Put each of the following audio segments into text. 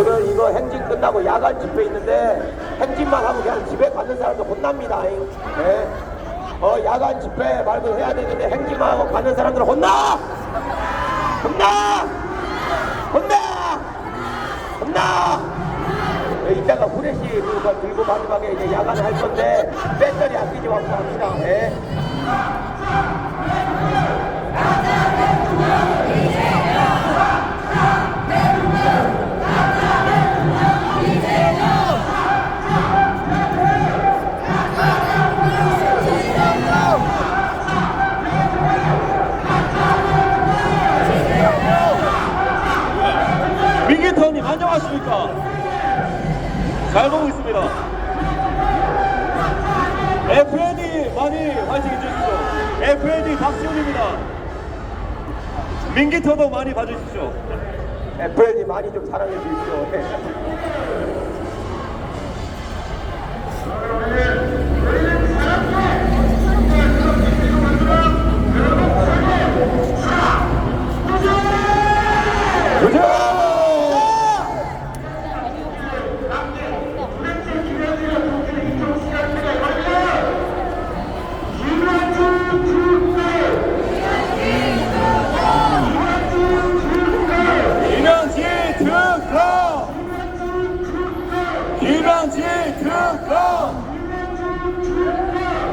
오늘 이거 행진 끝나고 야간 집회 있는데 행진만 하고 그냥 집에 가는 사람들 혼납니다. 네. 야간 집회 말고 해야 되는데 행진만 하고 가는 사람들 혼나! 혼나! 혼나! 혼나! 네, 이따가 후레쉬 그거 들고 마지막에 이제 야간을 할 건데 배터리 아끼지 말고 합시다. 네. 민기터님 안녕하십니까? 잘 보고 있습니다. FND 많이 화이팅 해주십시오. FND 박지훈입니다. 민기터도 많이 봐주십시오. FND 많이 좀 사랑해 주십시오.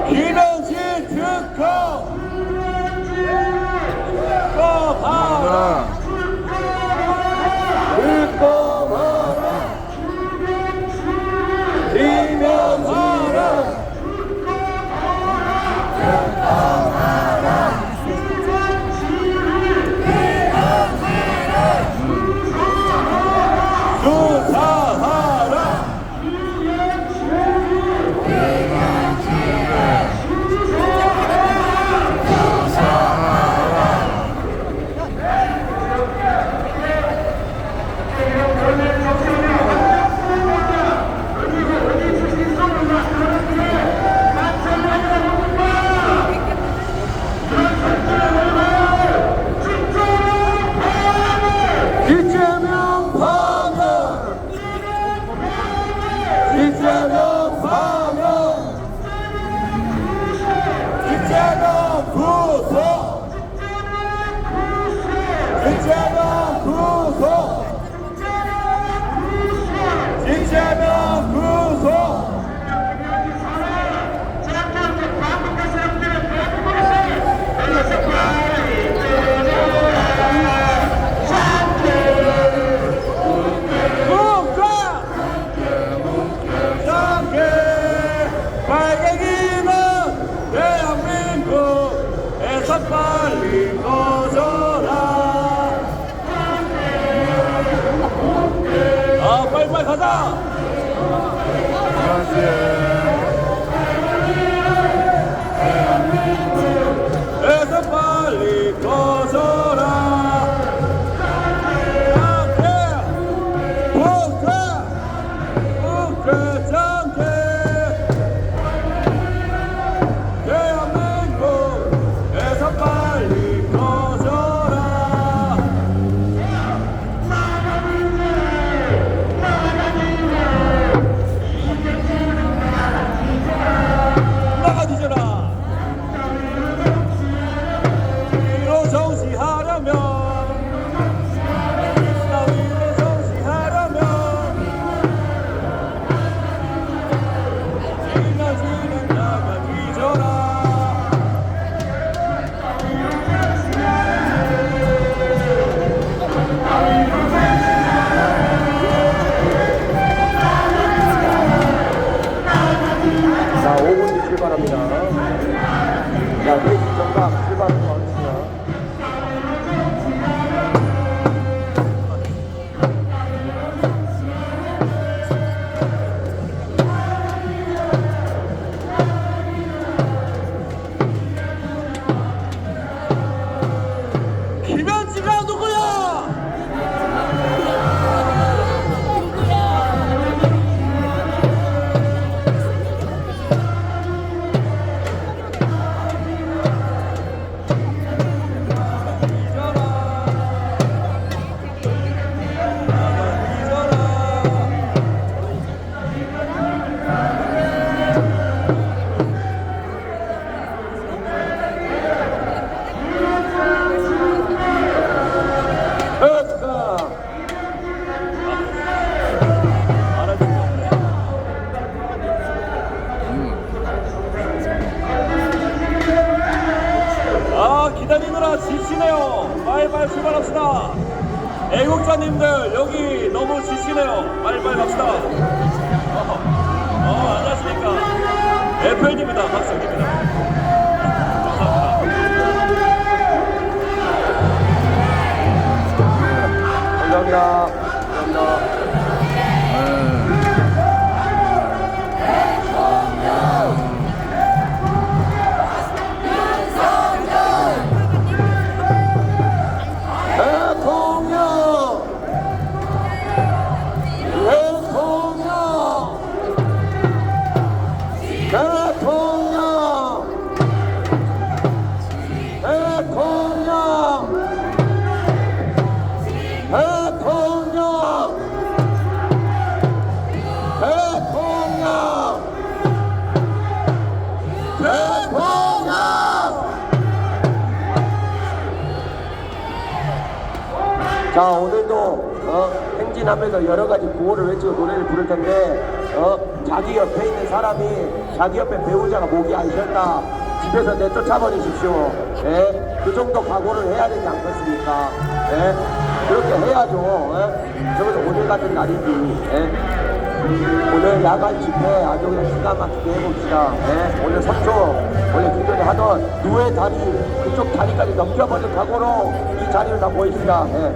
김영진 특검 특검하라 빨리 꺼져라. 빨리빨리 가자. 에서 빨리 꺼져라. 정시하려면 애국자님들 여기 너무 지치네요. 빨리빨리 갑시다. 안녕하십니까. FL입니다. 박성입니다. 감사합니다. 감사합니다. 대통령! 대통령! 대통령! 대통령! 대통령! 대통령! 대통령! 자, 오늘도 행진하면서 여러 가지 구호를 외치고 노래를 부를 텐데 자기 옆에 있는 사람이 자기 옆에 배우자가 목이 안 쉬었다 집에서 내쫓아 버리십시오. 예? 그 정도 각오를 해야 되지 않겠습니까? 예? 그렇게 해야죠. 예? 저것도 오늘 같은 날이지. 예? 오늘 야간 집회 아주 그냥 기가 막히게 해봅시다. 예? 오늘 선초 원래 기존에 하던 누의 다리 그쪽 다리까지 넘겨버릴 각오로 이 자리를 다 모입시다. 예?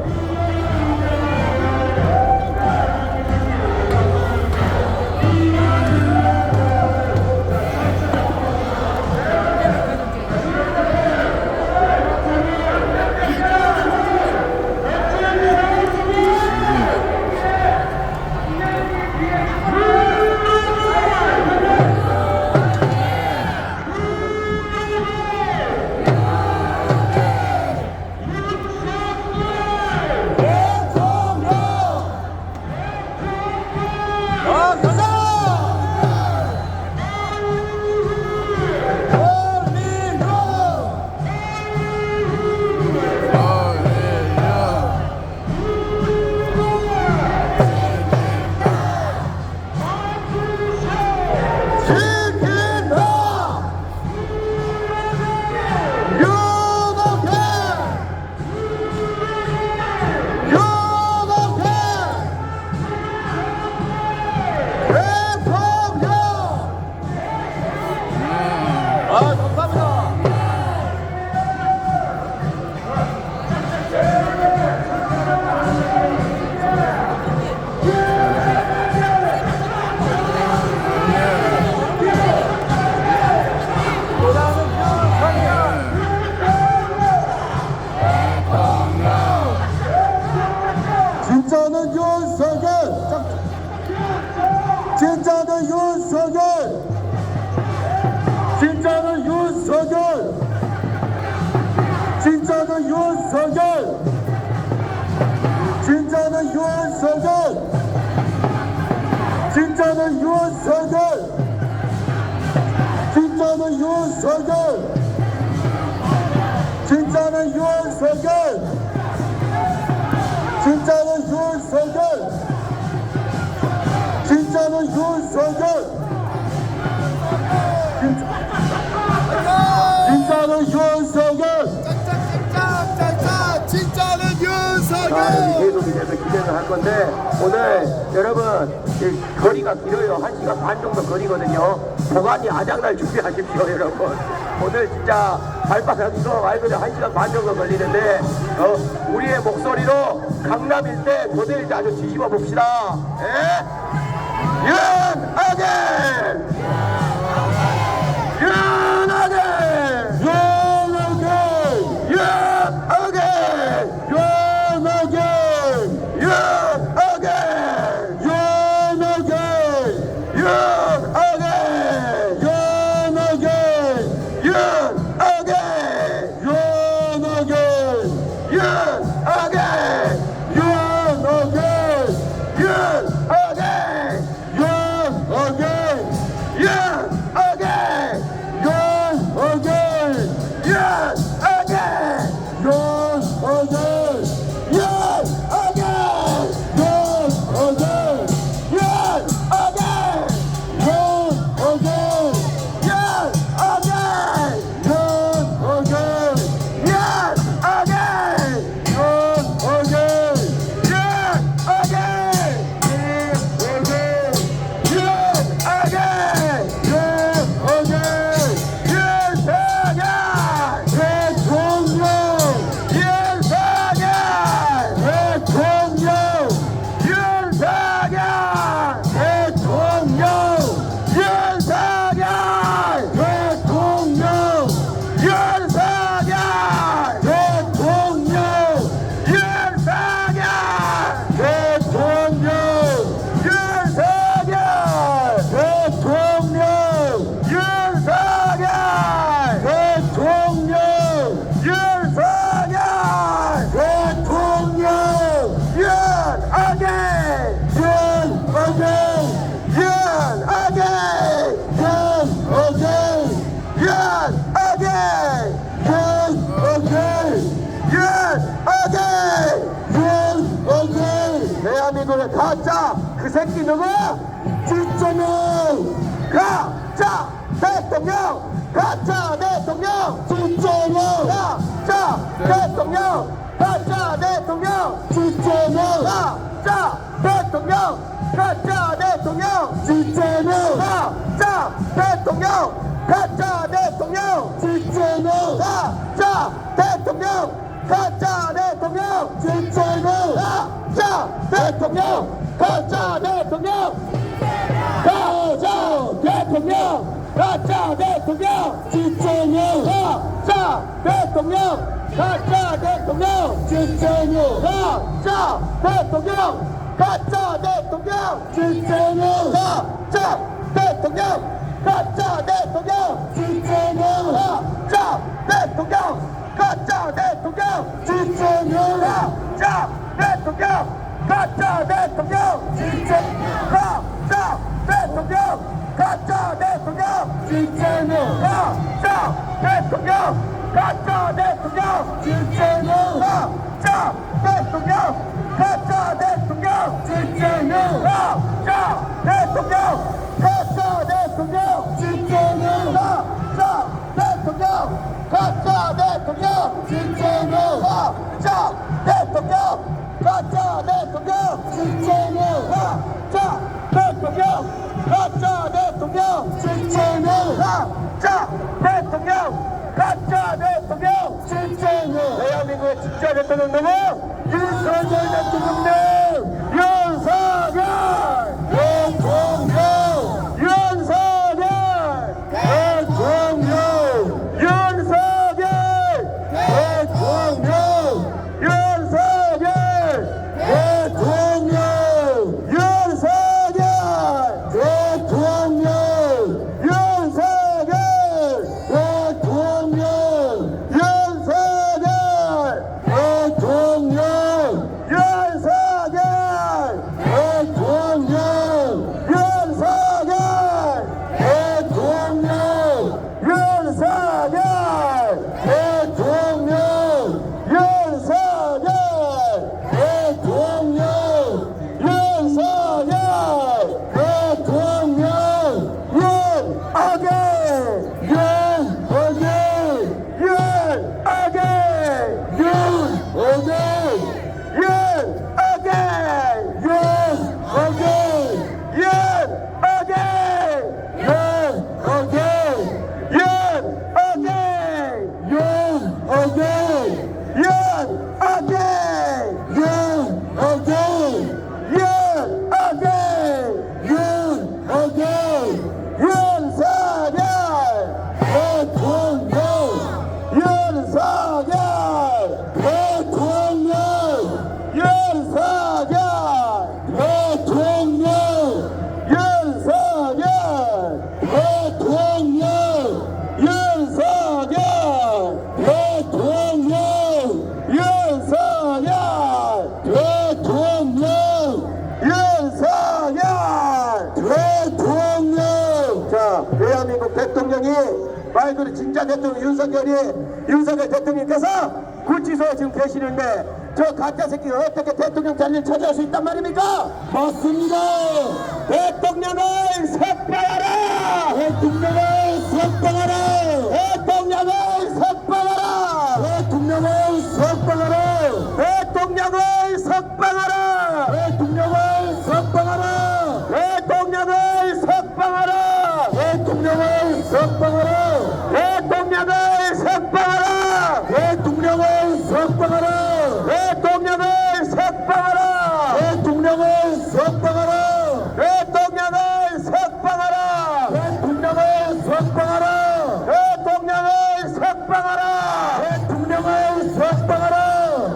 진짜는 윤석열! 진짜는 윤석열! 진짜는 윤석열! 진짜는 윤석열! 진짜는 윤석열! 진짜는 윤석열! 진짜는 윤석열! 진짜는 윤석열! 진짜는 윤석열! 진짜는 윤석열! 진짜는 윤석열! 진짜는 자, 윤석열! 여기 계속 이제서 기대를 할 건데 오늘 여러분 이 거리가 길어요. 1시간 반 정도 거리거든요. 보관이 아작날 준비하십시오, 여러분. 오늘 진짜 발바닥이고 말 그대로 1시간 반 정도 걸리는데 우리의 목소리로 강남 일대 고대일대 아주 뒤집어 봅시다. 예? 윤어겐! 윤어겐! 윤어겐! 윤어겐! 윤어겐! 윤어겐! 윤어겐! 윤어겐! 윤어겐! 윤어겐! 윤어겐! 윤어겐! 윤어겐! 윤어겐! 윤어겐! 그 새끼 누구? 진짜로 가짜 대통령 가짜 대통령 진짜로 가짜 대통령 가짜 대통령 진짜로 가짜 대통령 가짜 대통령 진짜로 가짜 대통령 가짜 대통령 진짜로 가짜 대통령 가짜 대통령 진짜로 가짜 대통령 가짜 대통령 가짜 대통령 가짜 대통령 진짜로 가짜 대통령 가짜 대통령 진짜로 가짜 대통령 가짜 대통령 진짜로 가짜 대통령 가짜 대통령 진짜로 가짜 대통령 가짜 대통령 진짜로 가짜 대통령 가짜 대통령 가짜 대통령 가짜 대통령 진짜로 가짜 대통령 가짜 대통령 진짜로 가짜 대통령 가짜 대통령 진짜로 가짜 대통령 가짜 대통령 진짜로 가짜 대통령 가짜 대통령 진짜로 가짜 대통령 가짜 대통령 진짜로 가짜 대통령 가짜 대통령 진짜로 가짜 대통령 가짜 대통령 진짜로 대한민국의 진짜 대통령 누구? 윤석열 대통령님 윤석열 대통령 윤석열 대통령 윤석열 대통령 윤석열 대통령 윤석열 대통령 윤석열 대통령 윤석열 대통령 윤석열 대통령 윤석열 대통령 윤석열 대통령 윤석열 대통령 윤석열 대통령 윤어게 윤어게 윤어게 윤어게 윤어게 윤어게 윤어게 윤어게 윤어게 윤어게 윤어게 윤어게 윤어게 윤어게 윤석열 대통령 윤석열 대통령 윤석열 대통령 윤석열 대통령 윤석열 대통령 윤석열 대통령 윤석열 대통령 자 대한민국 대통령이 말 그대로 진짜 대통령 윤석열 대통령께서 구치소에 지금 계시는데 저 가짜 새끼가 어떻게 대통령 자리를 차지할 수 있단 말입니까? 맞습니다. 대통령을 석방하라! 대통령을 석방하라. 대통령을 석방하라! 대통령을 석방하라. 대통령을 석방하라! 대통령을 석방하라. 대통령을 석방하라! 대통령을 석방하라. 대통령을 석방하라! 대통령을 석방하라. 대통령을 석방하라! 대통령을 석방하라. 대통령을 석방하라! 대통령을 석방하라. 대통령을 석방하라! 대통령을 석방하라.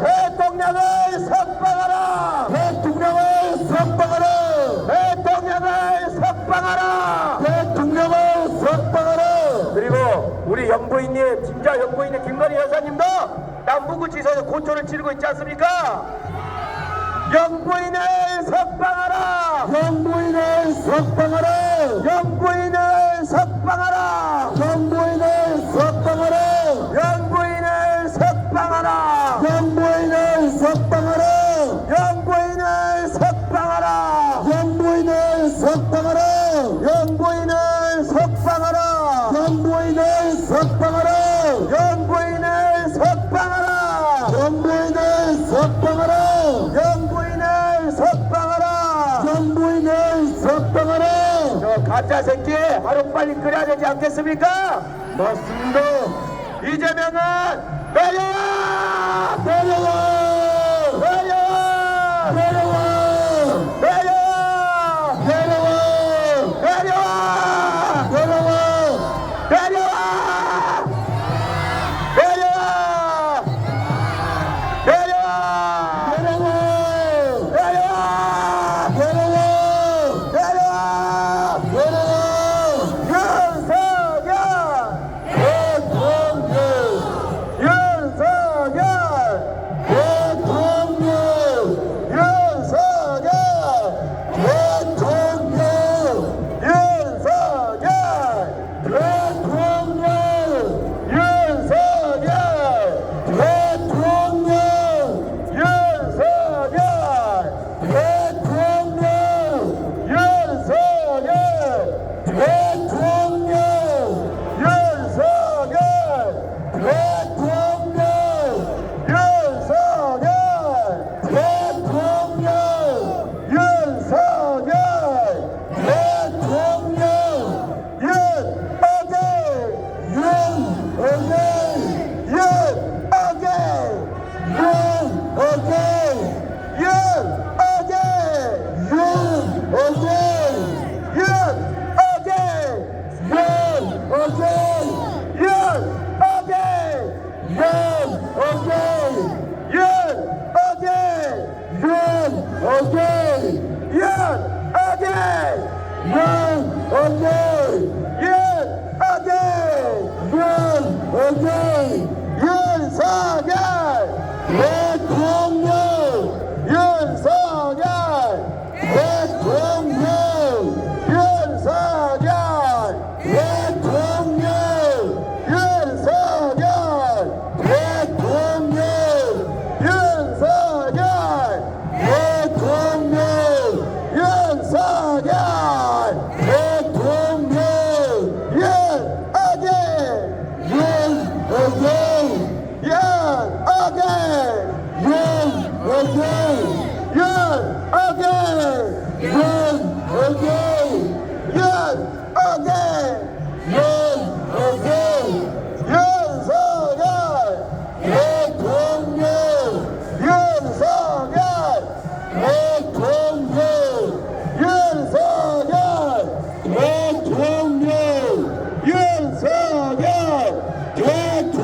대통령을 석방하라! 대통령을 석방하라. 대통령을 석방하라! 대통령을 석방하라. 그리고 우리 영부인님, 진짜 영부인의 김건희 여사님도 남부구치소에서 고초를 치르고 있지 않습니까? 영부인을 석방하라! 영부인을 석방하라. 영부인을 석방하라! 영부인을 석방하라. 영부인을 석방하라! 영부인을 석방하라. 영부인을 석방하라! 영부인을 석방하라. 저 가짜 새끼 하루빨리 끓여야 되지 않겠습니까? 맞습니다. 이재명은 내려와! 내려와! 내려와! 내려와! 내려와! 내려와! 내려와! 내려와! 내려와! 내려와! 내려와! 내려와! 내려와! 내려와! 내려와! 내려와! 윤석열! 윤석열! 대통령! 윤석열! 대통령! 윤석열! 대통령! 윤석열! 대통령! 윤석열! 대통령! 윤석열!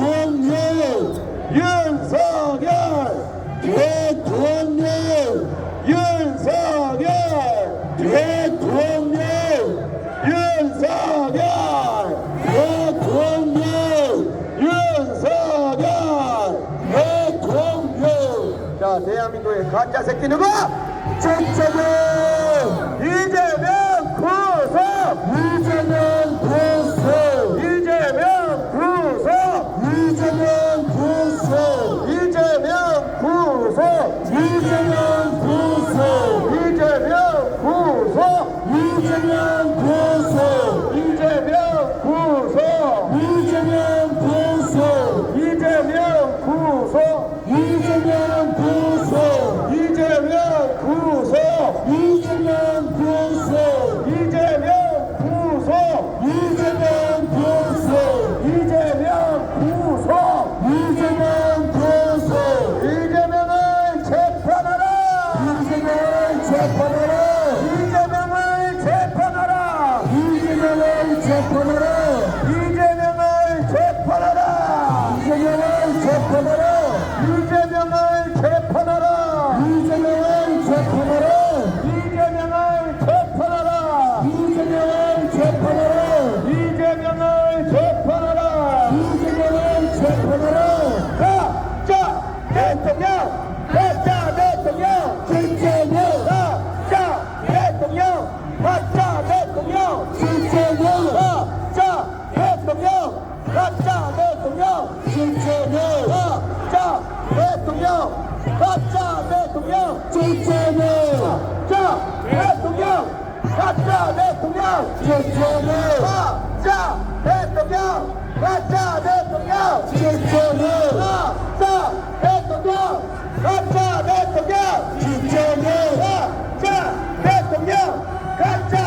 대통령! 윤석열! 대통령! 윤석열! 대통령! 윤석열! 대통령! 자, 대한민국의 가짜 새끼 누구? 이재명! 이재명 구속! 이재명 구속! 이재명 구속! 이재명 구속! 이재명 구속! 이재명 구속! 이재명 구속! 이재명 구속! 이재명 구속! 이재명 구속! 이재명 구속! 이재명 구속! 이재명 구속! 이재명 구속! 이재명 구속! 이재명 구속! 이재명 구속! 이재명 구속! 이재명을 재판하라! 이재명을 재판하라! 이재명을 재판하라! 이재명을 재판하라! 이재명을 재판하라! 이재명을 재판하라! 이재명을 재판하라! 이재명을 재판하라! 이재명을 재판하라! 이재명을 재판하라! 이재명을 재판하라! 이재명을 재판하라! 가짜 대통령! 가짜 대통령! 이재명! 가짜 대통령! 가짜 대통령! 이재명! 가짜 대통령! 가짜 대통령! 이재명! 가짜 대통령! 가짜 대통령! 이재명! 가짜 대통령! 가짜 대통령! 이재명! 가짜 대통령! 가짜 대통령! 이재명! 가짜 대통령! 가짜 대통령! 이재명! 가짜 대통령! 가짜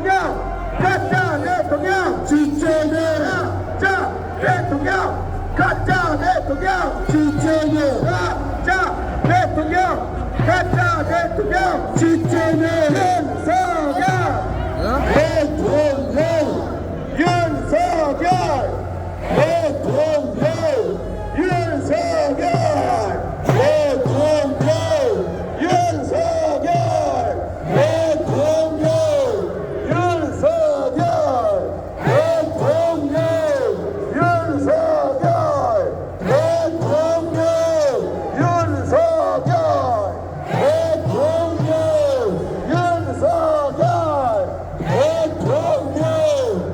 가짜 대통령 진짜네 가짜 대통령 가짜 대통령 진짜네 가짜 대통령 가짜 대통령 진짜네 윤석열 대통령 윤석열 대통령 윤석열 대통령 윤석열 대통령 윤석열 대통령 윤석열 대통령 윤석열 대통령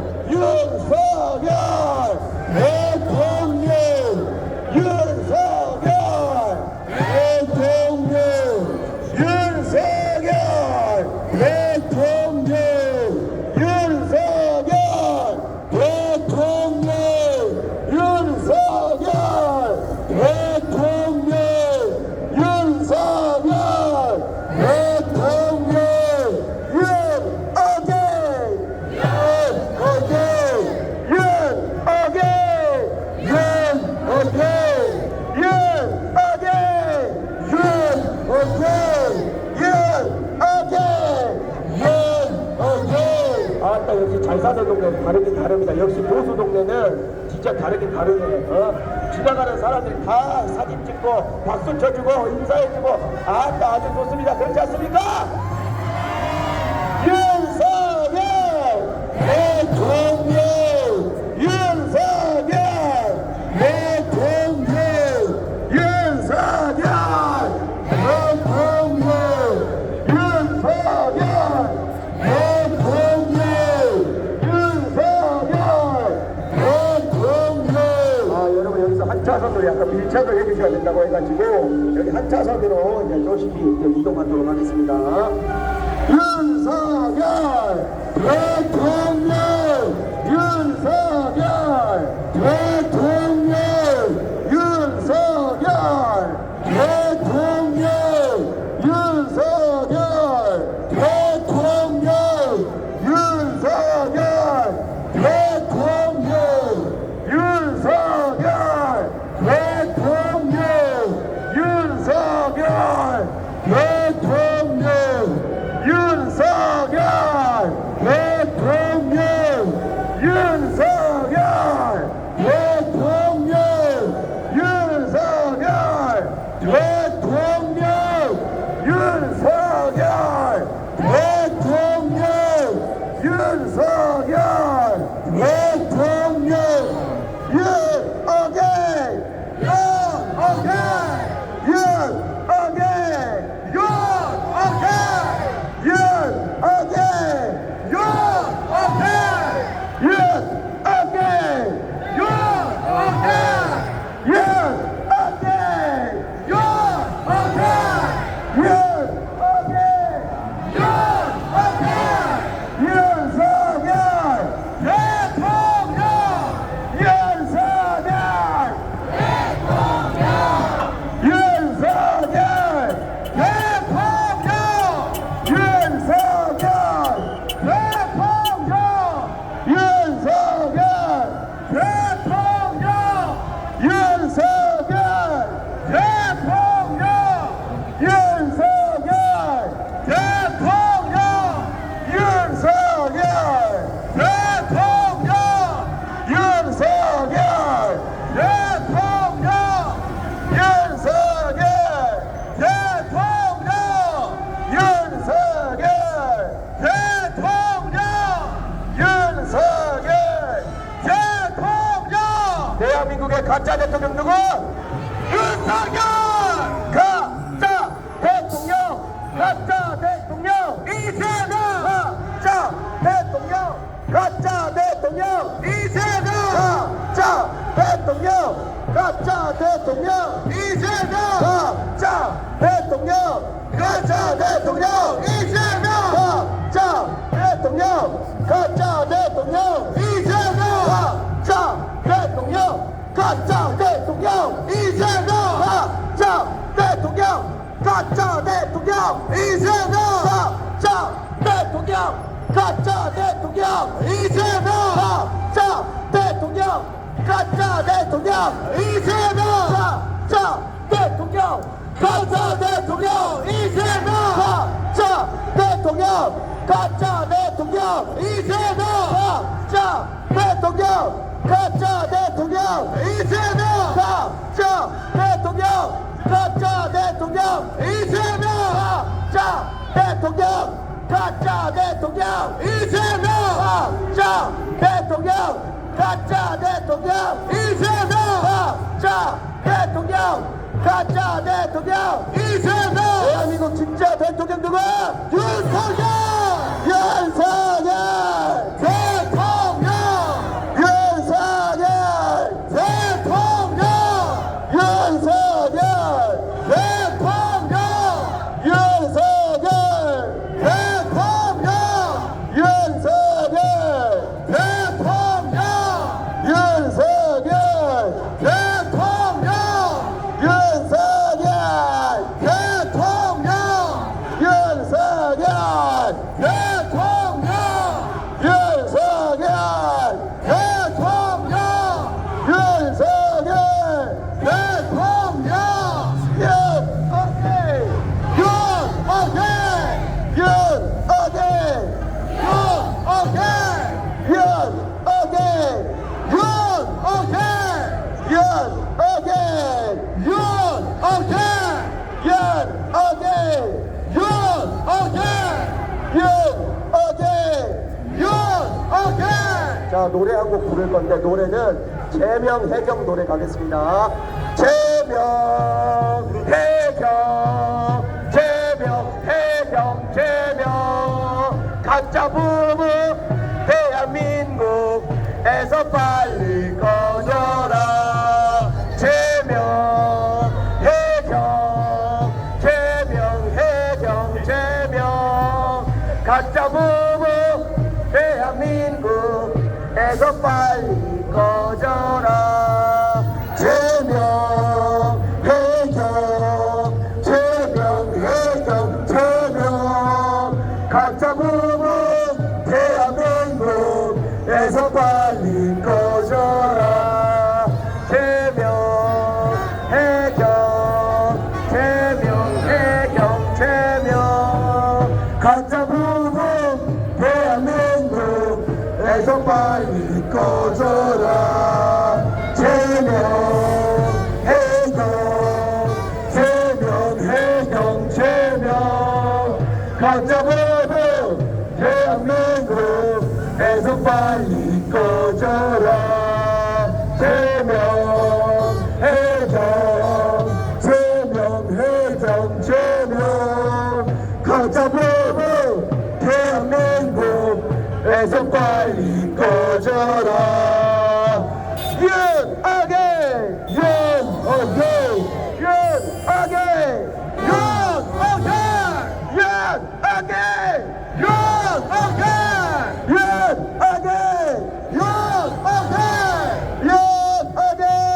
윤석열 대통령 윤석열 대통령 윤석열 대통령 윤석열 대통령 윤석열 대통령 윤석열 대통령 윤석열 대통령 아따 역시 잘 사는 동네 다르긴 다릅니다. 역시 보수 동네는 진짜 다르긴 다르네. 지나가는 사람들이 다 사진 찍고 박수 쳐주고 인사해주고 아따 아주 좋습니다. 그렇지 않습니까? 윤석열 대통령 윤석열 대통령 윤석열 대통령 윤석열 대통령 윤석열 대통령 여러분 여기서 한 차선으로 약간 밀착을 해주셔야 된다고 해가지고 여기 한 차선으로 이제 조심히 이제 이동하도록 하겠습니다. 윤석열 대통령 윤석열 대통령 윤석열 대통령 윤석열 대통령 윤석열 대통령 윤석열 대통령 윤석열 대통령 윤석열 대통령 윤석열 대통령 윤석열 대통령 윤석열 대통령 윤석열 대통령 대한민국의 가짜 대통령 누구? 윤석열! 가짜 대통령! 가짜 대통령! 이재명! 가짜 대통령! 가짜 대통령! 이재명! 가짜 대통령! 가짜 대통령! 이재명! 가짜 대통령! 가짜 대통령! 이재명! 가짜 대통령! 가짜 대통령! 이재명! 가짜 대통령! 가짜 대통령! 이재명! 가짜 대통령! 가짜 대통령! 이재명! 가짜 대통령! 가짜 대통령 이재명 가짜 대통령 가짜 대통령 이재명 가짜 대통령 가짜 대통령 이재명 가짜 대통령 가짜 대통령 이재명 가짜 대통령 가짜 대통령 이재명 가짜 대통령 가짜 대통령 이재명 가짜 대통령 가짜 대통령 이재명 가짜 대통령 가짜 대통령 이재명 가짜 대통령 가짜 대통령 이재명 대한민국 진짜 대통령 누구? 윤석열 윤석열 대통령 윤석열 대통령 윤석열 대통령 윤석열 대통령 윤석열 대통령 윤석열 대통령 윤석열 대통령 윤석열 대통령 윤석열 대통령 윤석열 대통령 자, 노래 한 곡 부를 건데 노래는 제명 해경 노래 가겠습니다. 제명 해경 제명 해경 제명 가짜 부부 대한민국에서 빨리 꺼져라. 제명 해경 제명 해경 제명 가짜 부부 대한민국에서 빨리 꺼져라. 제명 해경 제명 해경 제명 가짜 부부 대한민국에서 빨리 꺼져라. 제명 해경 제명 해경 제명 가짜 부부 대한민국에서 빨리 꺼져라. 제명 해경 제명 해경 제명 가짜 부부 대한민국에서 빨리 꺼져라. 제명 해경 제명 해경 제명 가짜 부부 대한민국에서 빨리 꺼져라. 윤어게 윤어게 윤어게 윤어게 윤어게 윤어게 윤어게 윤어게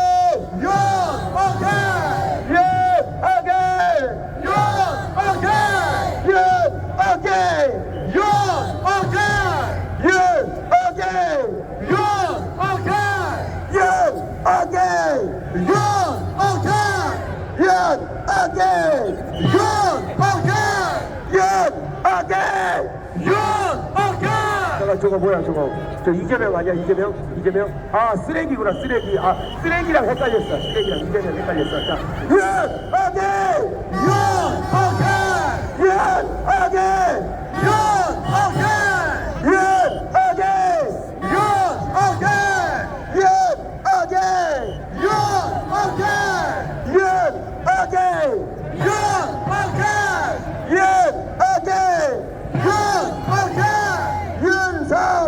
윤어게 윤어게 윤어게 윤어게 저거 뭐야 저거 저 이재명 아니야 이재명 아 쓰레기구나 쓰레기 아 쓰레기랑 헷갈렸어 쓰레기랑 이재명 헷갈렸어 자 윤어게 윤석열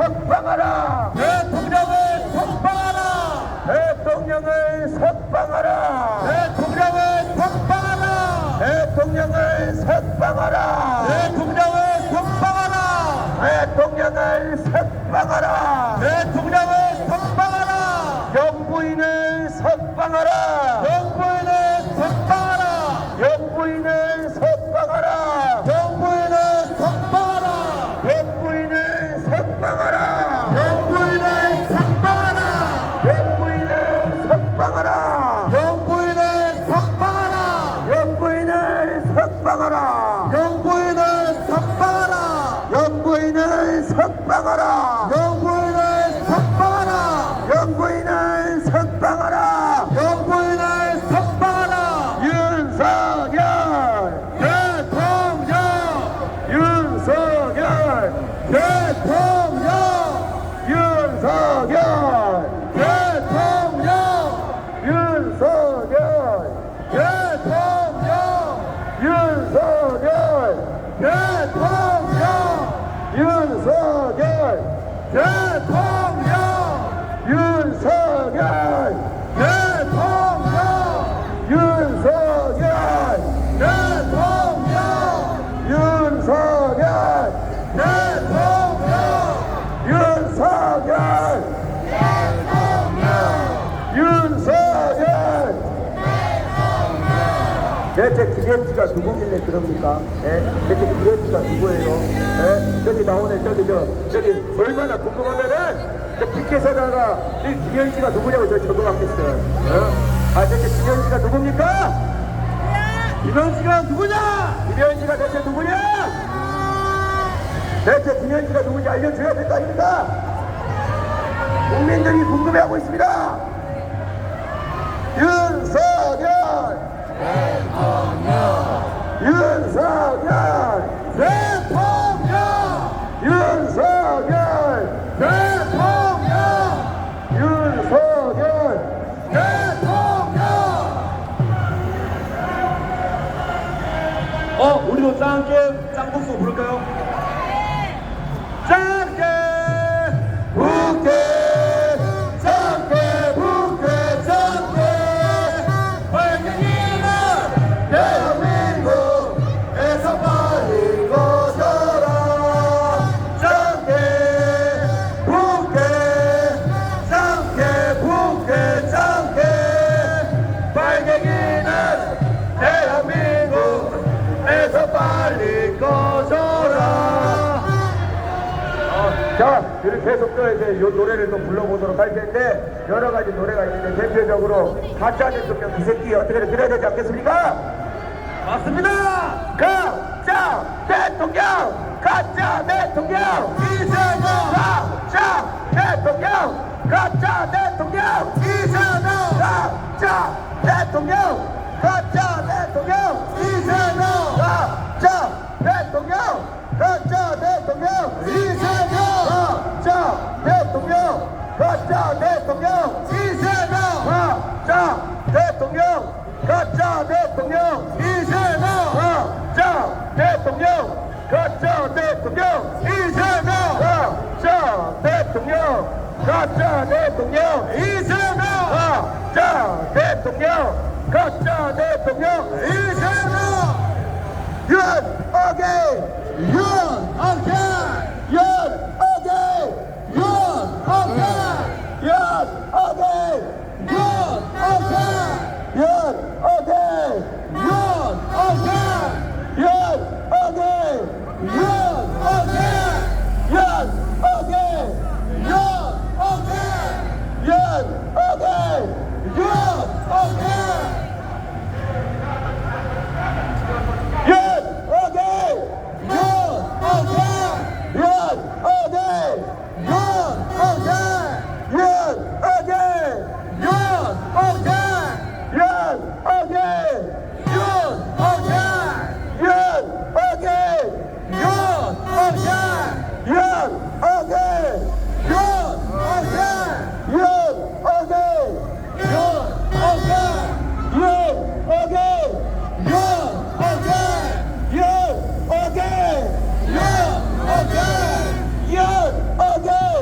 석방하라. 대통령을 석방하라. 대통령을 석방하라. 대통령을 석방하라. 대통령을 석방하라. 대통령을 석방하라. 대통령을 석방하라. 대통령을 석방하라. 영부인을 석방하라. 영부인을 석방하라. 영부인을 석방하라. 영부인을 석방하라. 영부인을 석방하라. 영부인을 석방하라. 영부인을 석방하라. 영부인을 석방하라. 영부인을 석방하라. 영부인을 석방하라. 영부인을 석방하라. 영부인을 석방하라. 영부인을 석방하라. 영부인을 석방하라. 윤석열 대통령. 윤석열 대통령. 윤석열 대통령. 윤석열 대통령. 윤석열 대통령. 윤석열 대통령. 윤석열 대통령. 윤석열 대통령. 윤석열 대통령. 윤석열 윤석열 대체 기현지가 누구길래 그럽니까? 예? 대체 기현지가 누구예요? 예? 저기 나오네 저기 얼마나 궁금하면은 피켓에다가 이 기현지가 누구냐고 저 적어놨겠어요. 어? 아 대체 기현지가 누굽니까? 김현지가 누구냐? 김현지가 대체 누구냐? 대체 김현지가 누군지 알려줘야 될 거 아닙니까? 국민들이 궁금해하고 있습니다. 윤석열 윤석열 대통령. 윤석열 대통령. 윤석열 대통령. 우리도 짱게임 짱국수 부를까요? 짱게 국회 짱게 북해 짱게 빨갱이는 대한민국에서 빨리 꺼져라. 짱게 국회 짱게 국회 짱게 빨갱이는 대한민국에서 빨리 꺼져라. 자, 이렇게 해서 또 이제 이 노래를 또 불러보도록 할 텐데 여러 가지 노래가 있는데 대표적으로 가짜 대통령 그 새끼 어떻게 들어야 되지 않겠습니까? 맞습니다. 가짜 대통령! 가짜 대통령! 이재명. 가짜 대통령! 가짜 대통령! 이재명. 가짜 대통령! 가짜 대통령! 이재명. 가짜 대통령! 가짜 대통령! 이재명. 가짜 대통령! 가짜 대통령! 이재명. 가짜 대통령! 가짜 대통령! 이재명. 가짜 대통령! 가짜 대통령! 이재명. 가짜 대통령! 가짜 대통령! 이재명. 가짜 대통령! 가짜 대통령! 이재명. 윤어게인! 윤어게인. 윤어게인! 윤어게인. 윤어게인! 윤어게인. 윤어게인! 윤어게인. 윤어게인! 윤어게인. 윤어게인! 윤어게인. 윤어게인! 윤어게인. 윤어게인! 윤어게인. 윤어게인! 윤어게인! 윤어게인. 윤어게인! 윤어게인. 윤어게인! 윤어게인!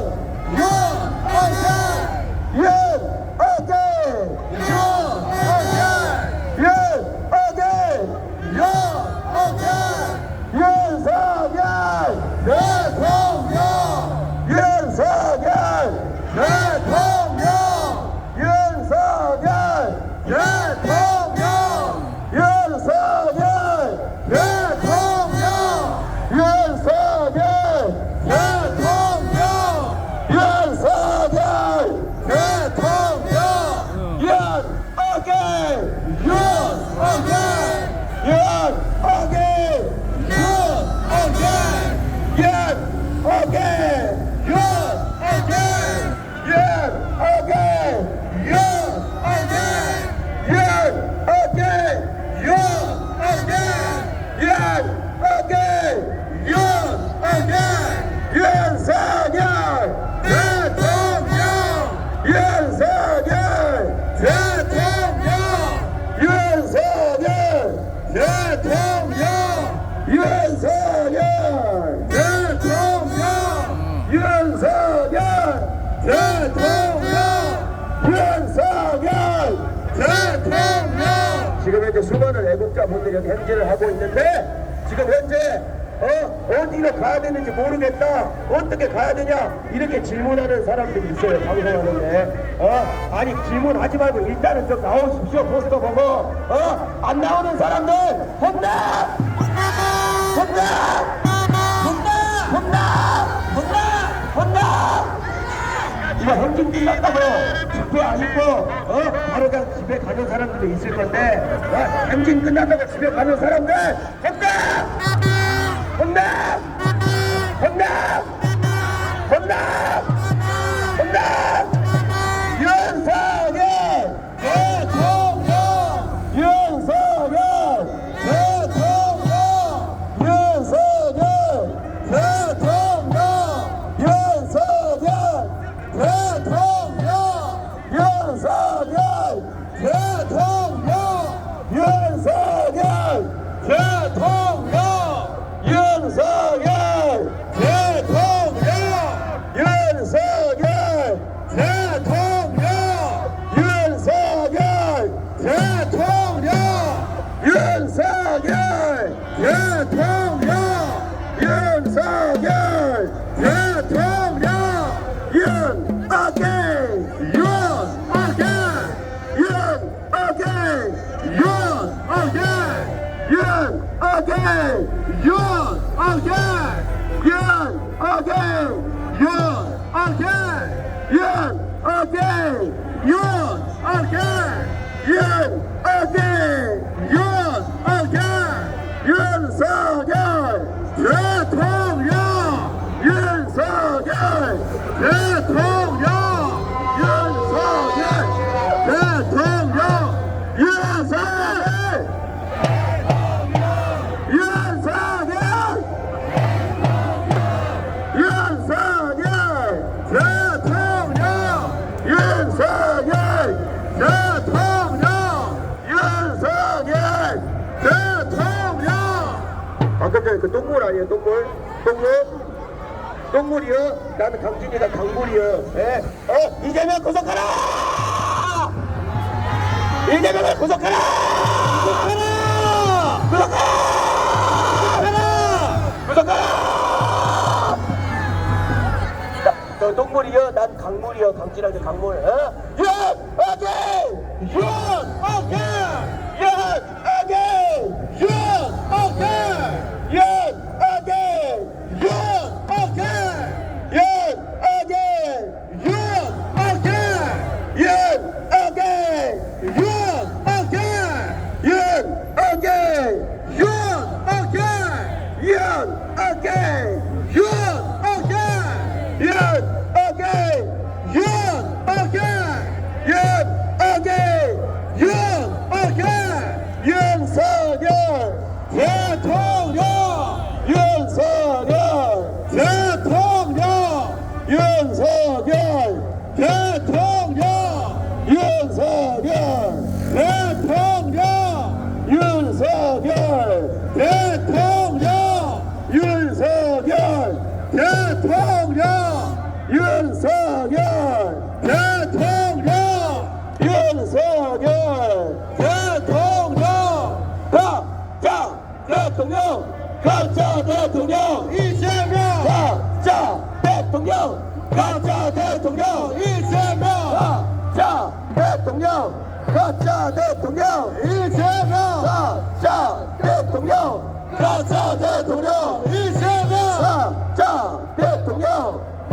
대통령 윤석열 대통령 윤석열 지금 현재 수많은 애국자분들이 여기 행진을 하고 있는데 지금 현재 어디로 가야 되는지 모르겠다, 어떻게 가야 되냐 이렇게 질문하는 사람들이 있어요. 방송하는데 아니 질문하지 말고 일단은 좀 나오십시오. 포스터 보고 안 나오는 사람들 혼나 이거 행진 끝났다고 집회 아니고 바로 그냥 집에 가는 사람들도 있을 건데 행진 끝났다고 집에 가는 사람들 혼나 윤석열 대통령 아까 전에 그 똥물 아니에요? 똥물이요? 나는 강진이가 강물이요. 예? 이재명 구속하라! 이재명을 구속하라! 너 똥물이요? 난 강물이요. 강진한테 강물. 가짜 대통령 이재명 가짜 대통령 가짜 대통령 이재명 가짜 대통령 가짜 대통령 이재명 가짜 대통령 가짜 대통령 이재명 가짜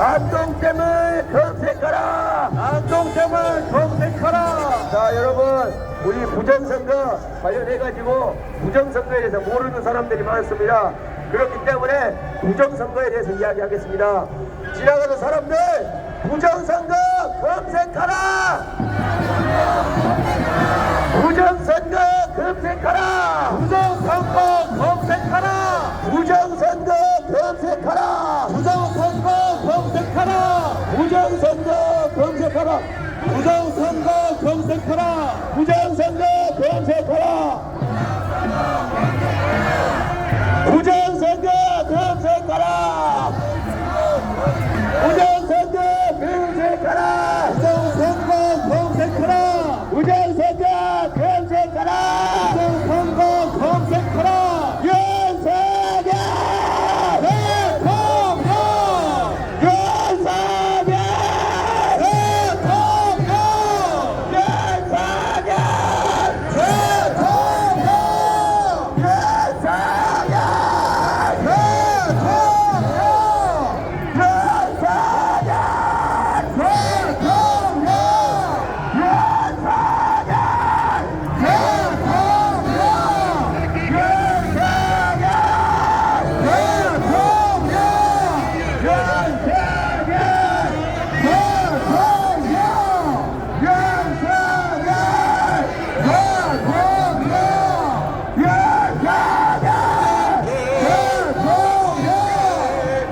안동댐을 검색하라. 안동댐을 검색하라. 자 여러분, 우리 부정선거 관련해가지고 부정선거에 대해서 모르는 사람들이 많습니다. 그렇기 때문에 부정선거에 대해서 이야기하겠습니다. 지나가는 사람들, 부정선거 검색하라. 부정선거 검색하라. 부정선거 검색하라. 부정선거 검색하라. 부정선거 검색하라. 부정선거 검색하라. 부정선거 검색하라. 부정선거 검색하라. 부정선거 검색하라. 부정선거 검색하라. 부정선거 검색하라. 부정선거 검색하라. 부정선거 검색하라. 윤석열 대통령! 윤석열 대통령! 윤석열 대통령!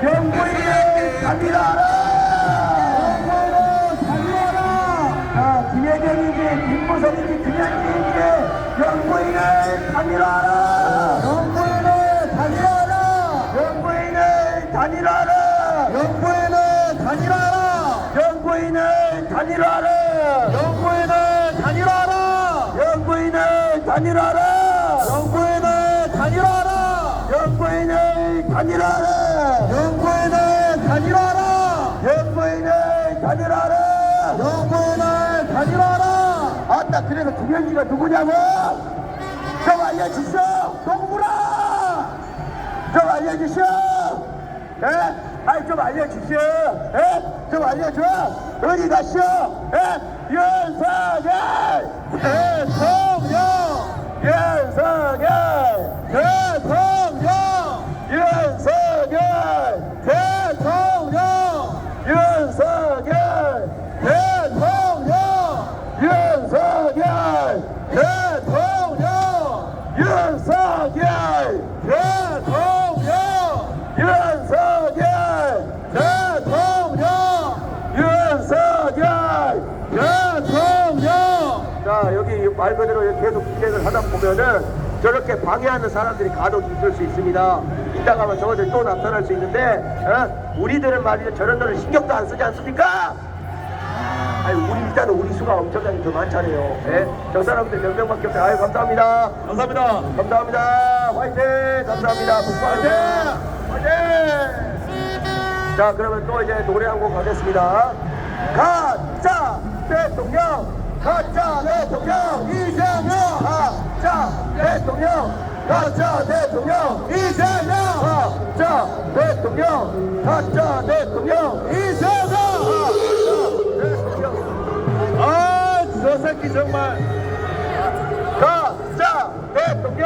영부인을 달리라라. 자, 김혜경인지 김무성인지 그냥인지 영부인을 달리라라. 영부인을 달리라라! 영부인을 달리라라. 영부인을 달리라라! 영부인을 달리라라. 영부인을 달리라라! 영부인을 달리라라. 영부인을 달리라라! 영부인을 달리라라. 영부인을 달리라라! 영부인을 달리라라. 영부인을 달리라라! 아따, 그래서 김현지가 누구냐고 좀 알려주시오. 누구라 좀 알려주시오. 예? 아이 좀 알려주시오. 예? 좀 알려줘. 어디 가시오? 예? 윤석열 대통령! 윤석열 대통령! 윤석열 대통령! 윤석열 대통령! 윤석열 대통령! 윤석열 대통령! 윤석열 대통령! 윤석열. 대통령! 자, 여기 말 그대로 계속 진행을 하다 보면은 저렇게 방해하는 사람들이 간혹 있을 수 있습니다. 이따가 하면 저것들 또 나타날 수 있는데, 우리들은 말이죠, 저런 거를 신경도 안 쓰지 않습니까? 아니, 일단은 우리 수가 엄청나게 더 많잖아요. 예? 저 사람들 몇 명밖에 없어요. 아유, 감사합니다. 감사합니다. 감사합니다. 화이팅! 감사합니다. 북파이팅! 화이팅! 자, 그러면 또 이제 노래 한 곡 가겠습니다. 가짜 대통령! 가짜 대통령! 이재명! 가짜 대통령! 가짜 대통령! 이재명! 가짜 대통령! 가짜 대통령! 이재명! 가짜 대통령! 아, 저 새끼 정말. 가짜 대통령!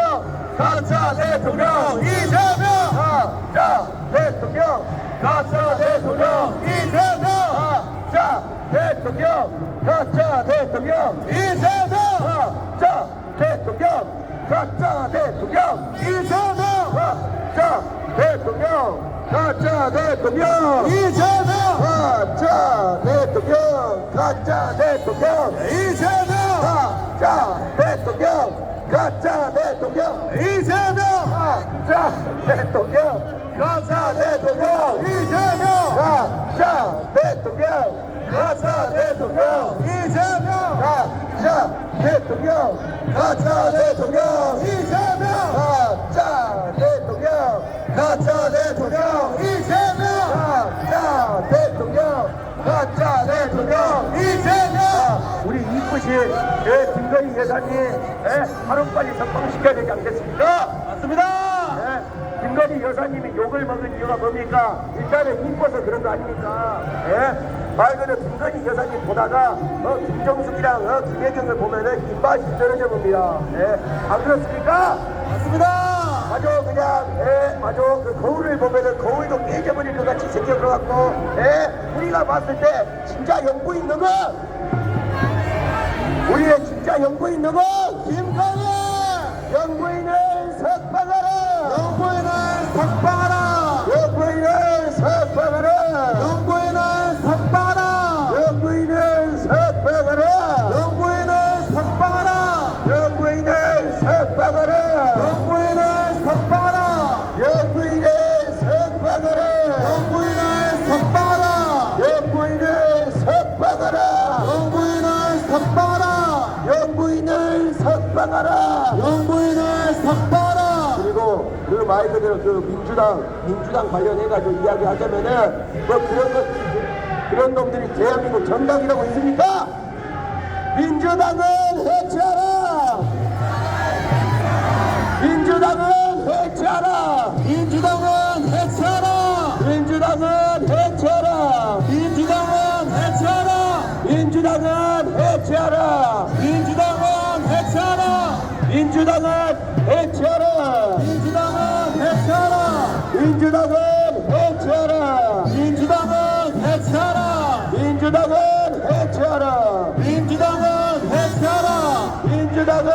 가짜 대통령! 이재명! 가짜 대통령! 가짜 대통령! 이재명! 가짜 대통령! 가짜 대통령! 이재명! 가짜 대통령! 가짜 대통령! 이재명! 가짜 대통령! 가짜 대통령! 이재명! 가짜 대통령! 가짜 대통령! 이재명! 가짜 대통령! 가짜 대통령! 이재명! 가짜 대통령! 가짜 대통령! 이재명! 가짜 대통령! 가짜 대통령! 이재명! 가짜 대통령! 가짜 대통령! 이재명! 가짜 대통령! 가짜 대통령! 이재명! 가짜 대통령! 가짜 대통령! 이재명! 우리 이쁘신 김건희 여사님 하루빨리 석방시켜야 되지 않겠습니까? 맞습니다. 김건희 김건희 여사님이 욕을 먹은 이유가 뭡니까? 일단은 이뻐서 그런 거 아닙니까? 예? 말 그대로 김건희 여사님 보다가 김정숙이랑 김혜경을 보면은 입맛이 떨어져 봅니다. 예? 안 그렇습니까? 맞습니다. 맞아, 그냥, 예, 맞아. 그 거울을 보면은 거울도 깨져버릴 것 같이 생겨들어갖고, 예? 우리가 봤을 때 진짜 연구인 누구? 우리의 진짜 연구인 누구? 김건희 연구인을 석방하라! 연구인을 석방하라. 연구인을 석방하라! 연구인을 석방하라. 연구인을 석방하라! 연구인을 석방하라. 연구인을 석방하라! 연구인을 석방하라. 연구인을 석방하라! 연구인을 석방하라. 연구인을 석방하라! 연구인을 석방하라. 연구인을 석방하라! 연구인을 석방하라. 그리고 그 말 그대로 그 민주당 관련해가지고 이야기하자면은 뭐 그런 놈들이 대한민국 정당이라고 있습니까? 민주당은 해체하라! 민주당은 해체하라! 민주당은 해체하라. 민주당은 해체하라! 민주당은 해체하라. 민주당은 해체하라! 민주당은 해체하라. 민주당은 해체하라! 민주당은 해체하라. 민주당은 해체하라! 민주당은 해체하라. 민주당은 해체하라! 민주당은 해체하라. 민주당은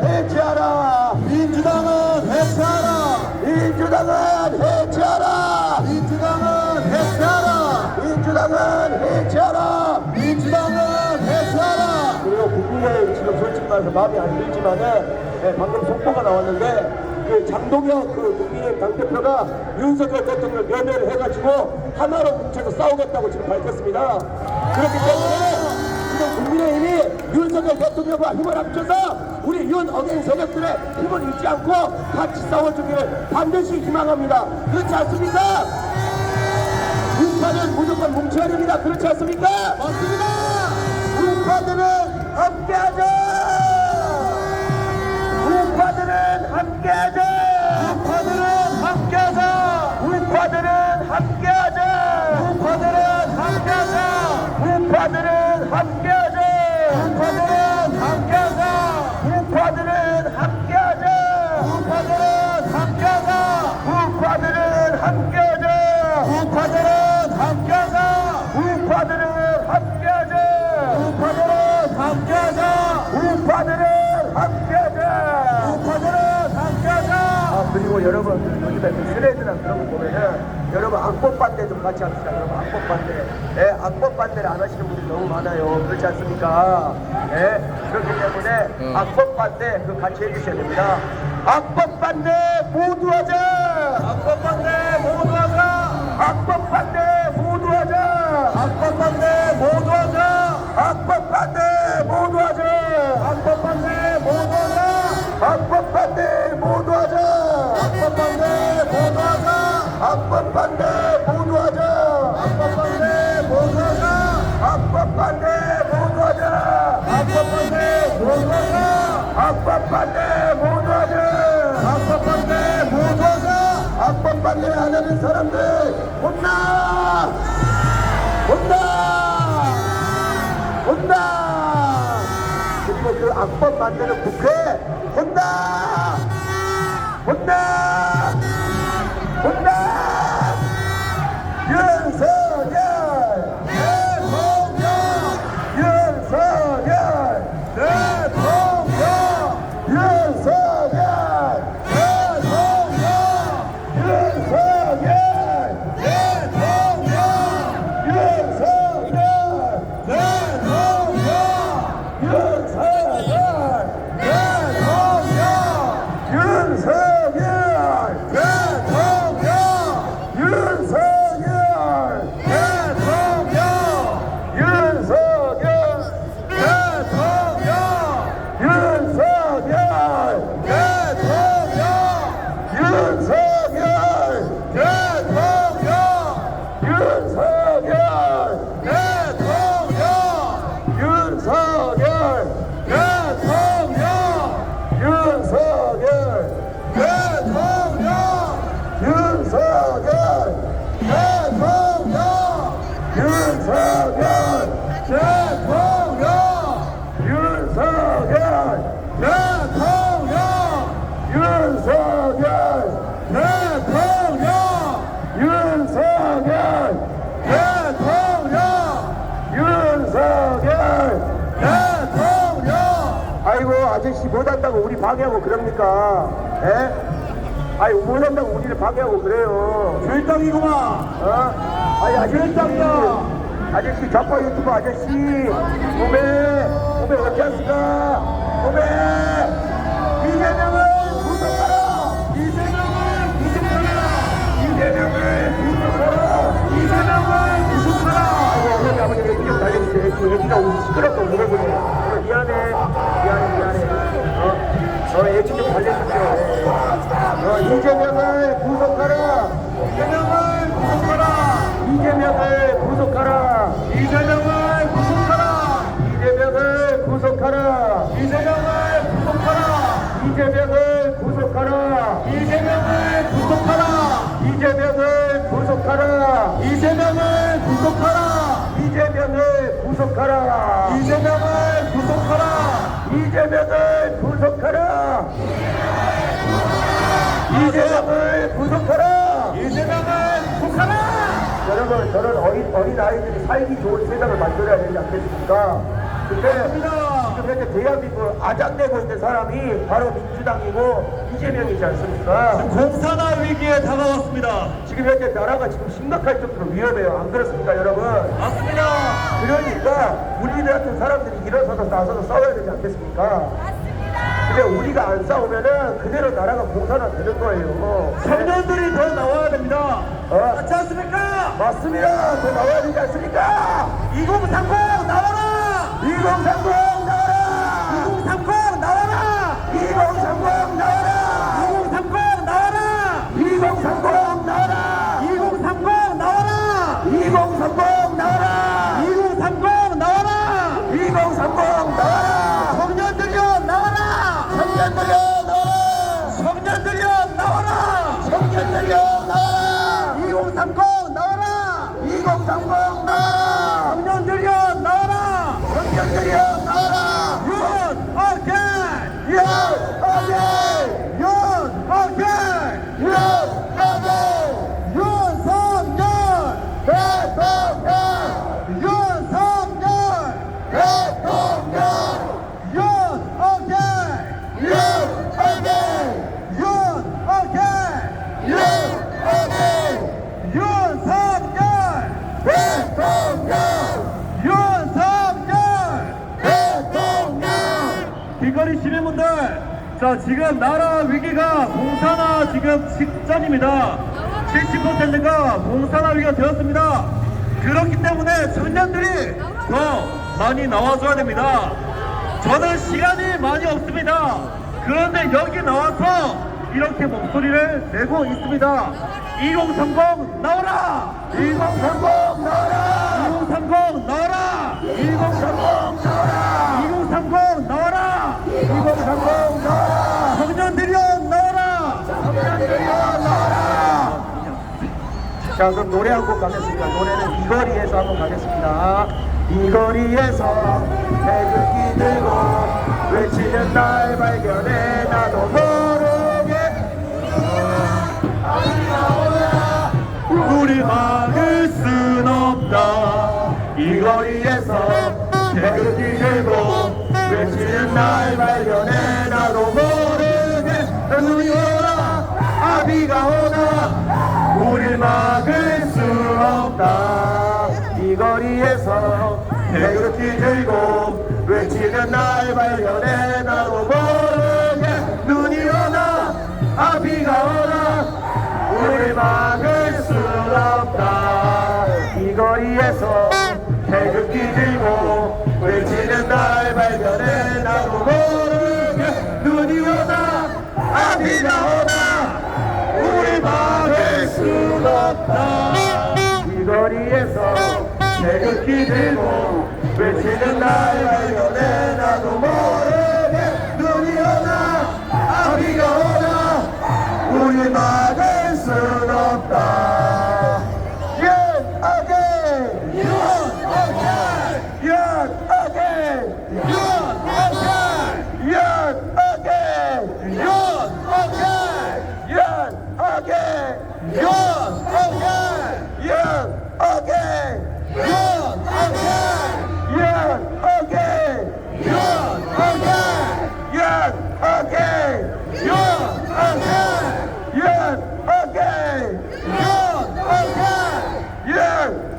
해체하라! 민주당은 해체하라. 민주당은 해체하라! 민주당은 해체하라. 민주당은 해체하라! 민주당은 해체하라. 그리고 국민의 지금 솔직히 말해서 마음이 안 들지만은 방금 속보가 나왔는데 그 장동혁 그 국민의힘 당대표가 윤석열 대통령을 면회를 해가지고 하나로 뭉쳐서 싸우겠다고 지금 밝혔습니다. 그렇기 때문에 지금 국민의힘이 윤석열 대통령과 힘을 합쳐서 우리 윤어갱 세력들의 힘을 잃지 않고 같이 싸워주기를 반드시 희망합니다. 그렇지 않습니까? 우파는 무조건 뭉쳐야 됩니다. 그렇지 않습니까? 맞습니다. 우파들은 함께하자! 우파들은 함께하자! 우파들은 함께하자. 우파들은 함께하자! 우파들은 함께하자. 우파들은 함께하자! 우파들은 함께하자. 우파들은 함께하자! 우파들은 함께하자. 우파들은 함께하자! 우파들은 함께하자. 우파들은 함께하자! 우파들은 함께하자. 우파들은 함께하자! 우파들은 함께하자. 그리고 여러분 요즘에 그 스레드나 그런 거 보면은 여러분 악법 반대 좀 같이 합시다. 여러분 악법 반대. 예, 악법 반대를 안 하시는 분들이 너무 많아요. 그렇지 않습니까? 예, 그렇기 때문에 악법 반대 그 같이 해주셔야 됩니다. 악법 반대 모두 하자. 악법 반대 모두 하자. 악법 반대 모두 하자. 악법 반대 모두 하자. 악법 반대 모두 하자. 악법 반대 모두 하자. 악법 반대 모두 하자. 악법 반대 모두 하자. 악법 반대 모두 하자. 악법 반대 모두 하자. 악법 반대 모두 하자. 악법 반대 모두 하자. 악법 반대 모두 하자. 악법 반대 모두 하자. 악법 반대 안 하는 사람들 혼나! 혼나! 혼나! 그리고 그 악법 만드는 국회 혼나! 혼나! 혼나! 윤석열! 대통령! 윤석열! 대통령! 윤석열! 대통령! 윤석열! 대통령! 윤석열! 대통령! 윤석열! 대통령! 아이고 아저씨 못한다고 우리 방해하고 그럽니까? 예? 아이 못한다고 우리를 방해하고 그래요. 결정이구만. 어? 아니 아저씨 아저씨 좌파 유튜버 아저씨 오메 어찌 하시까? 오메 이재명을 구속하라. 이재명을 구속하라. 아이고 어머니 아버지 애기 좀 달려주세요. 애기가 우리 시끄럽다고 물어보네. 미안해. 애기 좀 달래주세요. 이재명을 구속하라. 이재명을 구속하라. 여러분 저런 어린 아이들이 살기 좋은 세상을 만들어야 되지 않겠습니까? 근데 지금 현재 대한민국을 아작내고 있는 사람이 바로 민주당이고 이재명이지 않습니까? 공산화 위기에 다가왔습니다. 지금 현재 나라가 지금 심각할 정도로 위험해요. 안 그렇습니까, 여러분? 맞습니다. 그러니까 우리들 같은 사람들이 일어서서 나서서 싸워야 되지 않겠습니까? 근데 우리가 안 싸우면은 그대로 나라가 공산화 되는 거예요. 청년들이 더 나와야 됩니다. 맞지 않습니까? 맞습니다. 더 나와야 되지 않습니까? 2030 나와라! 2030 나와라! 2030 나와라! 2030 나와라! 2030 나와라! 2030 나와라! 2030 나와라! 2030 나와라! 2030 나와라! 2030 나와라! 청년들이여 나와라! 청년들이여 나와라! 청년들이여 나와라! 청년들이여 나와라! 2030 나와라! 2030 나와라! 청년들이여 나와라! 청년들이여 나와라! 윤 어게인! 예! 어제! 윤 어게인! 예! 어제! 윤석열! 대통령! 윤석열! 대통령! 윤 어게인! 예! 어제! 윤 어게인! 예! 어제! 윤석열! 대통령! 윤석열! 대통령! 길거리 시민분들, 자 지금 나라 위기가 공산화 지금 직전입니다. 70%가 공산화 위기가 되었습니다. 그렇기 때문에 청년들이 더 많이 나와줘야 됩니다. 저는 시간이 많이 없습니다. 그런데 여기 나와서 이렇게 목소리를 내고 있습니다. 2030 나와라! 2030 나와라! 2030 나와라! 2030 나와라! 2030 나와라! 2030 나와라! 청년들이여 나와라! 청년들이여 나와라! 자 그럼 노래 한 곡 가겠습니다. 노래는 이 거리에서 한번 가겠습니다. 이 거리에서 태극기 들고 외치는 날 발견해 나도 모르게 우리 막을 순 없다. 이 거리에서 태극기 들고 외치는 날 발견해 나도 모르게 눈이 오나 아비가 오나 우릴 막을 수 없다. 이 거리에서 태극기 들고 외치는 날 발견해 나도 모르게 눈이 오나 아비가 오나 우릴 막을 수 없다. 이 거리에서 태극기 들고 외치는 날 발견해 나도 모르게 눈이 오나 아비가 오나 우리 막을 수 없다. 이 거리에서 태극기 들고 외치는 날 발견해 나도 모르게 눈이 오나 아비가 오나 우리 막을 수 없다. 윤 어게인! 윤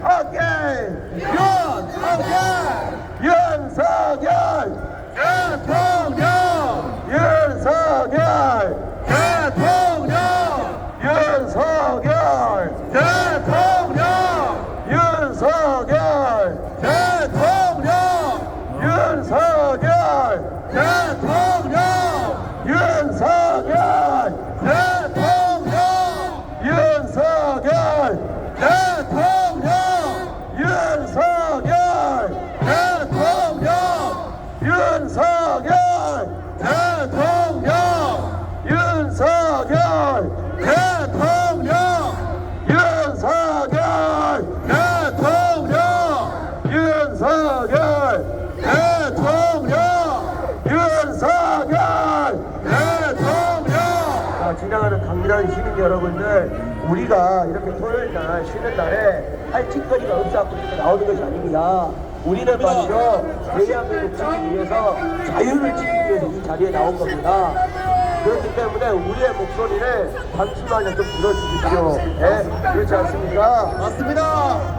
어게인 윤석열 윤석열 대통령 윤석열 대통령 윤석열 대통령 윤석열 대통령 윤석열 대통령 윤석열 대통령 윤석열 대통령 윤석열 대통령 윤석열 대통령 윤석열 대통령 윤석열 대통령 윤석열 대통령 윤석열 대통령 자, 지나가는 강렬한 시민 여러분들, 우리가 이렇게 토요일날 쉬는 날에 할 짓거리가 없어갖고 이렇게 나오는 것이 아닙니다. 우리는 말이죠, 대한민국 지키기 위해서, 자유를 지키기 위해서 이 자리에 나온 겁니다. 그렇기 때문에 우리의 목소리를 잠시만요 좀 들어주십시오. 예? 그렇지 않습니까? 맞습니다.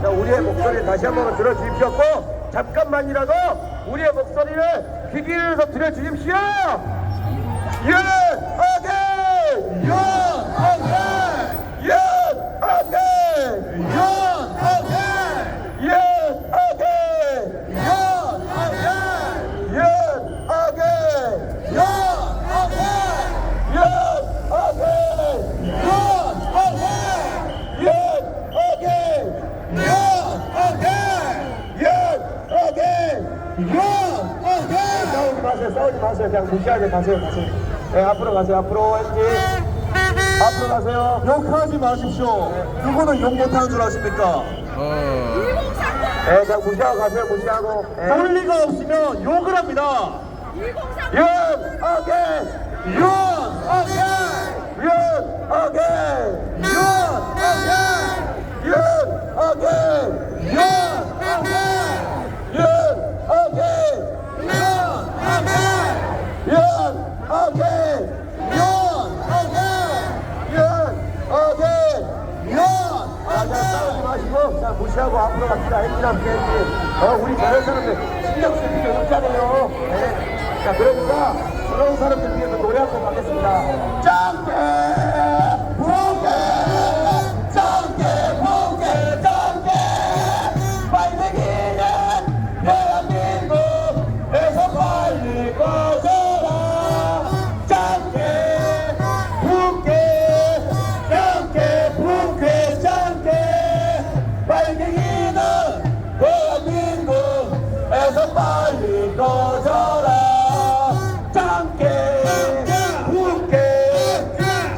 자, 우리의 목소리를 다시 한번 들어주십시오. 꼭 잠깐만이라도 우리의 목소리를 귀 기울여서 들어주십시오. 윤석열! 윤석열 윤석열! 윤석열 윤석열! 윤석열 윤석열! 싸우지 마세요. 그냥 무시하게 가세요. 네, 앞으로 가세요. 앞으로 엔지. 앞으로 가세요. 욕하지 마십시오. 누구는 욕 못하는 줄 아십니까? 네, 그냥 무시하고 가세요. 무시하고. 네. 논리가 없으면 욕을 합니다. 윤석열! 윤석열 윤석열! 윤석열 윤석열! 윤석열 윤석열! 윤석열 윤석열! 자, 싸우지 마시고, 자, 무시하고 앞으로 갑시다. 엔지랑 비엔지. 우리 저런 사람들 신경 쓸 필요 없잖아요. 네. 자, 그러니까 그런 사람들 위해서 노래 한 곡 하겠습니다. 짱깨! 부깨! 짱깨! 부깨! 짱깨! 빨대기는 대한민국에서 빨리 꺼져라. 짱깨! 부깨! 짱깨! 부깨! 짱깨! 빨갱이는 대한민국에서 빨리 꺼져라. 짱깨! 부깨!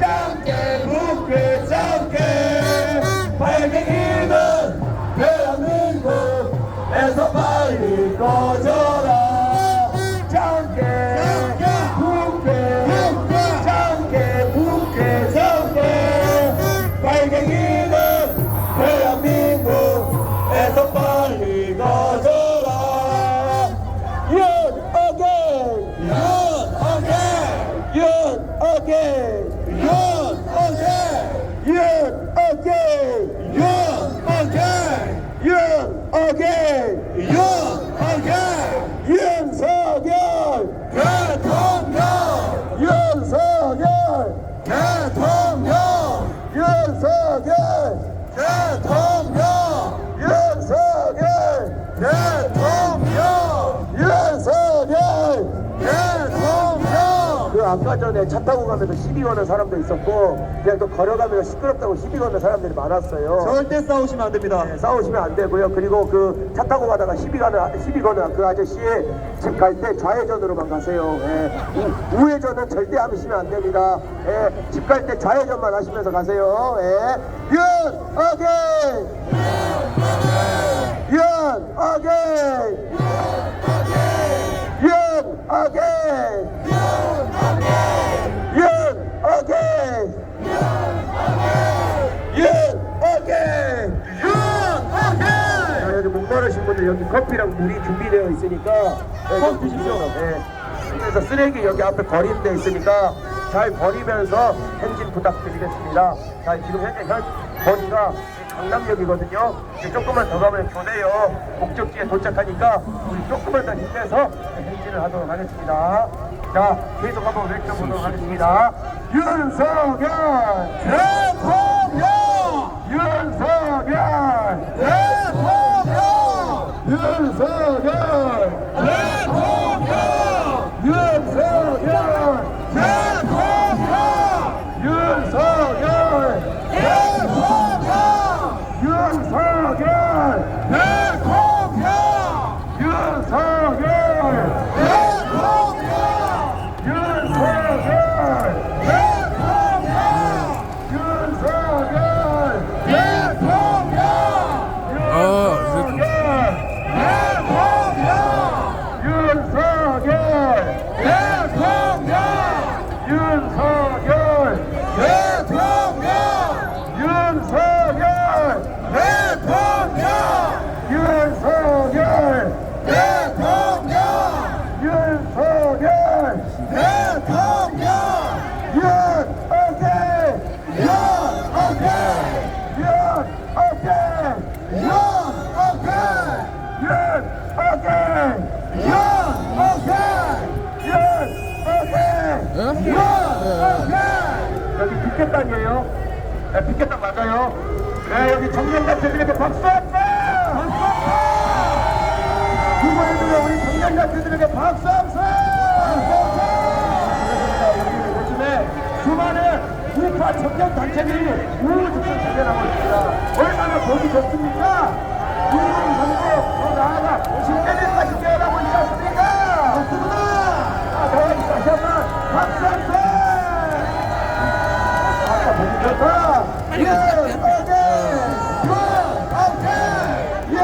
짱깨! 부깨! 짱깨! 빨갱이는 대한민국에서 빨리 꺼져라. 짱깨! 부깨! 짱깨! 부깨! 짱깨! 빨갱이는 대한민국에서 빨리 꺼져라. 윤석열! 윤석열! 윤석열! 윤석열! 윤석열! 대통령 윤석열! 대통령 윤석열! 대통령 윤석열! 대통령 윤석열! 대통령 그 아까 전에 차 타고 가면서 시비 거는 사람도 있었고, 그냥 또 걸어가면서 시끄럽다고 시비 거는 사람들이 많았어요. 절대 싸우시면 안 됩니다. 네, 싸우시면 안 되고요. 그리고 그 차 타고 가다가 시비 거는 그 아저씨 집 갈 때 좌회전으로만 가세요. 예. 우회전은 절대 하시면 안 됩니다. 예. 집 갈 때 좌회전만 하시면서 가세요. 예. 윤석열! 윤석열! 윤석열! 윤석열! 윤석열! 자, 여기 목마르신 분들 여기 커피랑 물이 준비되어 있으니까 꼭 드십시오. 네. 그래서 쓰레기 여기 앞에 버리는 있으니까 잘 버리면서 행진 부탁드리겠습니다. 자, 지금 현재 버리가 강남역이거든요. 이제 조금만 더 가면 교대요. 목적지에 도착하니까 우리 조금만 더 힘내서 행진을 하도록 하겠습니다. 자, 계속 한번 외쳐보도록 하겠습니다. 윤석열 대통령! 윤석열 대통령! 윤석열 대통령! 윤석열 대통령! 윤석열 대통령! 윤석열 대통령! 윤석열 여기 피켓단이에요. 네, 피켓단 맞아요. 네, 여기 청년단체들에게 박수 한번! 누구에도 우리 청년단체들에게 박수 한번! 요즘에 수많은 우파 청년단체들이 우후죽순 생겨나고 있습니다. 얼마나 보기 좋습니까? 2030, 더 나아가 10대들까지 깨어나고 있지 않습니까? 좋습니다! 더 다시 한번 박수 한번! 보기 좋다! 예! 오케이! 예!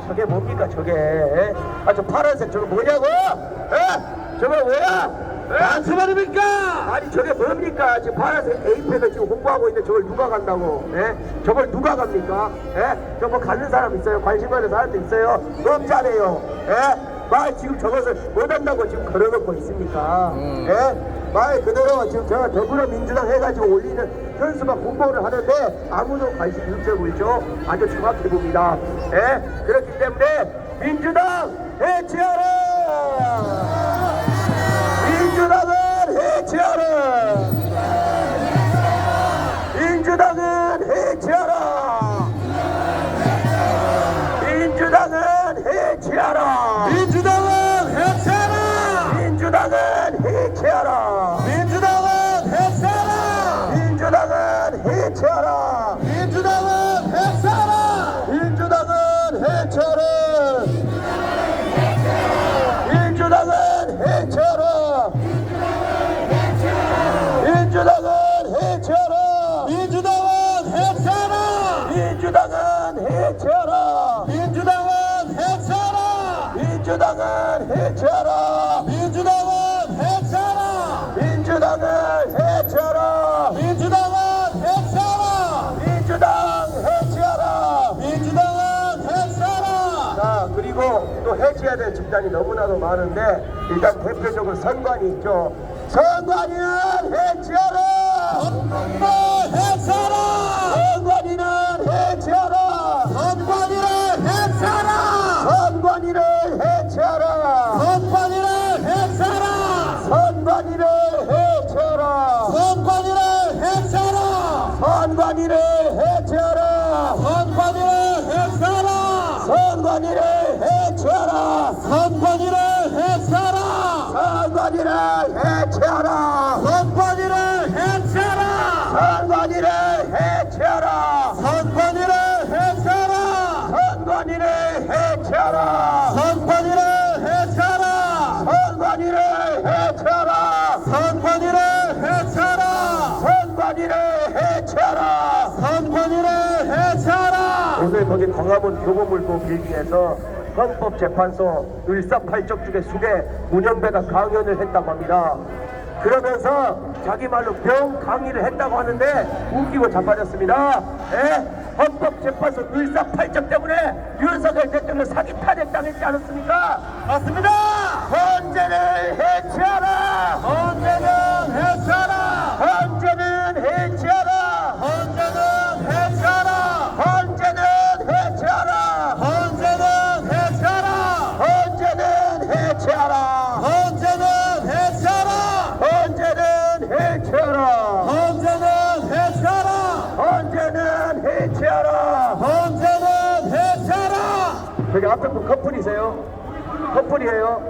저게 뭡니까 저게? 아 저 파란색 저거 뭐냐고? 저거 뭐야? 무슨 말입니까? 아니 저게 뭡니까? 지금 파란색 에이펙을 지금 홍보하고 있는데 저걸 누가 간다고? 저걸 누가 갑니까? 저거 가는 사람 있어요? 관심 가는 사람도 있어요? 없잖아요. 말 지금 저것을 못한다고 지금 걸어놓고 있습니까? 말 그대로 지금 제가 더불어민주당 해가지고 올리는 현수막 홍보를 하는데 아무도 관심이 없어 보이죠? 아주 정확해 봅니다. 그렇기 때문에 민주당 해체하라! 민주당은 해체하라! 민주당은 해체하라! 민주당은 해체하라! 민주당은 해체하라! 민주당은 해체하라! 민주당은 해체하라! 민주당은 해체하라! 민주당은 해체하라! 민주당은 해체하라! 민주당은 해체하라! 민주당은 해체하라! 민주당은 해체하라! 민주당은 해체하라! 민주당은 해체하라! 민주당은 해체하라! 민주당은 해체하라! 민주당은 해체하라! 민주당은 해체하라! 민주당 해체하라! 민주당은 해체하라! 자, 그리고 또 해체해야 될 집단이 너무나도 많은데 일단 대표적으로 선관위 있죠. 선관위는 해체하라! 선관위는 해체하라! 선관위는 해체하라! 선관위를 해체하라! 선관위를 해체하라! 선관위를 해체하라! 선관위를 해체하라! 선관위를 해체하라! 선관위를 해체하라! 선관위를 해체하라! 선관위를 해체하라! 선관위를 해체하라! 선관위를 해체하라! 선관위를 해체하라! 선관위를 해체하라! 선관위를 해체하라! 선관위를 선관위를 해체하라. 선관위를 해체하라. 선관위를 해체하라. 선관위를 해체하라. 선관위를 해체하라. 선관위를 해체하라. 오늘 거기 광화문 교보물고 빌딩에서 헌법재판소 을사팔적 중에 수계 문현배가 강연을 했다고 합니다. 그러면서 자기 말로 병 강의를 했다고 하는데 웃기고 자빠졌습니다. 헌법재판소 을사팔적 때문에 윤석열 대통령 사기 탄핵당했지 않았습니까? 맞습니다. 헌재를 해체하라. 헌재는 해체하라. 헌재는 해체하라. 헌재는 해체하라. 헌재는 해체하라. 헌재는 해체하라. 헌재는 해체하라. 헌재는 해체하라. 헌재는 해체하라. 헌재는 해체하라. 헌재는 해체하라. 헌재는 해체하라. 저기 앞에 분 커플이세요? 커플이에요?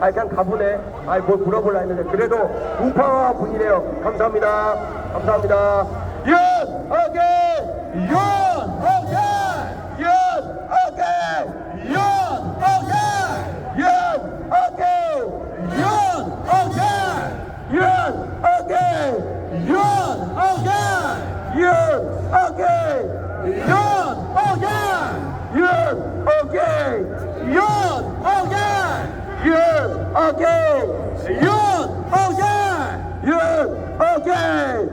아이 그냥 가보네. 아이 뭘 물어보려 했는데 그래도 우파 분이래요. 감사합니다. 감사합니다. 윤어게 윤어게 윤어게 윤어게 윤어게 윤어게 윤어게 윤어게 윤어게 윤어게 윤어게 윤어게 윤어게 윤어게 윤어게 윤어게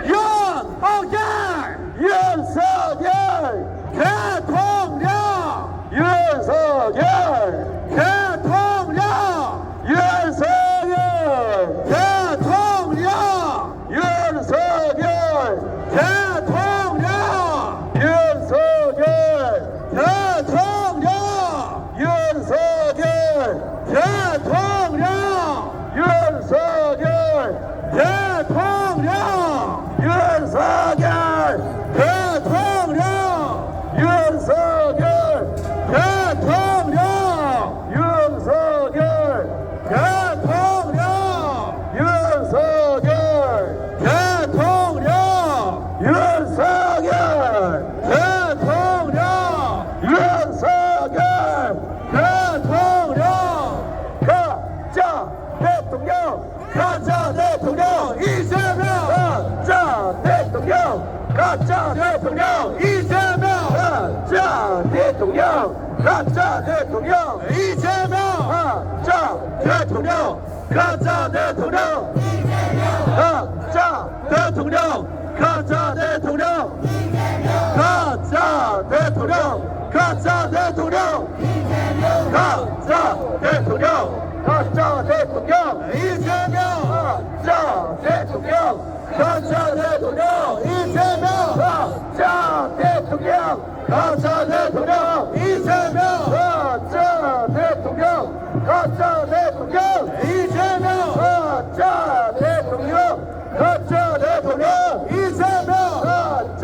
윤어게 윤석열 대통령 윤석열 대통령 윤석열 대통령 윤석열 대통령 윤석열 대통령 윤석열 대통령 윤석열 대통령 윤석열 대통령 윤석열 대통령 윤석열 대통령 윤석열 대통령 윤석열 대통령 윤석열 대통령 가짜 대통령 가짜 대통령 이재명 가짜 대통령 가짜 대통령 이재명 가짜 대통령 가짜 대통령 이재명 가짜 대통령 가짜 대통령 가짜 대통령 가짜 대통령 가짜 대통령 가짜 대통령 가짜 대통령 가짜 대통령 이재명 가짜 대통령 가짜 대통령 이재명 가짜 대통령 가짜 대통령 이재명 가짜 대통령 가짜 대통령 이재명 가짜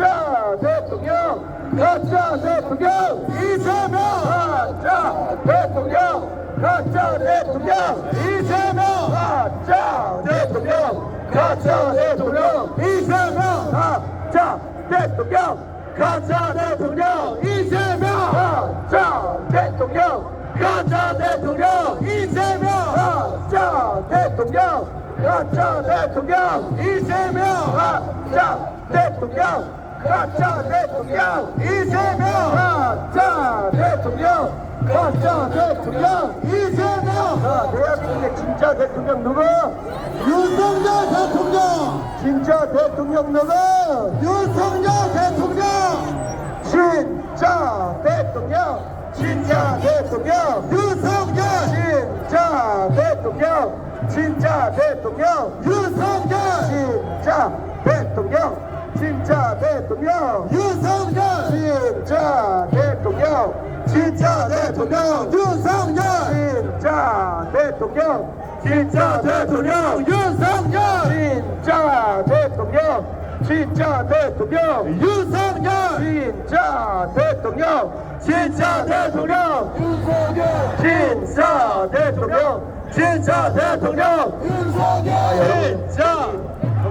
대통령 가짜 대통령 이재명 가짜 대통령 가짜 대통령 이재명 가짜 대통령 가짜 대통령 이재명 가짜 대통령 가짜 대통령 이재명 가짜 대통령 가짜 대통령 이재명 가짜 대통령 가짜 대통령 이재명 가짜 대통령 가짜 대통령 이재명 가짜 대통령 가짜 대통령 이재명 가짜 대통령 가짜 대통령 이재명 대한민국의 진짜 대통령 누구? 윤석열 대통령 진짜 대통령 누구? 윤석열 대통령 진짜 대통령 진짜 대통령 윤석열 진짜 대통령 진짜 대통령 윤석열 진짜 대통령 진짜 대통령 윤석열 진짜 대통령 진짜 대통령 윤석열 진짜 대통령 진짜 대통령 윤석열 진짜 대통령 진짜 대통령 윤석열 진짜 대통령 진짜 대통령 진짜 대통령 진짜 대통령 윤석열 진짜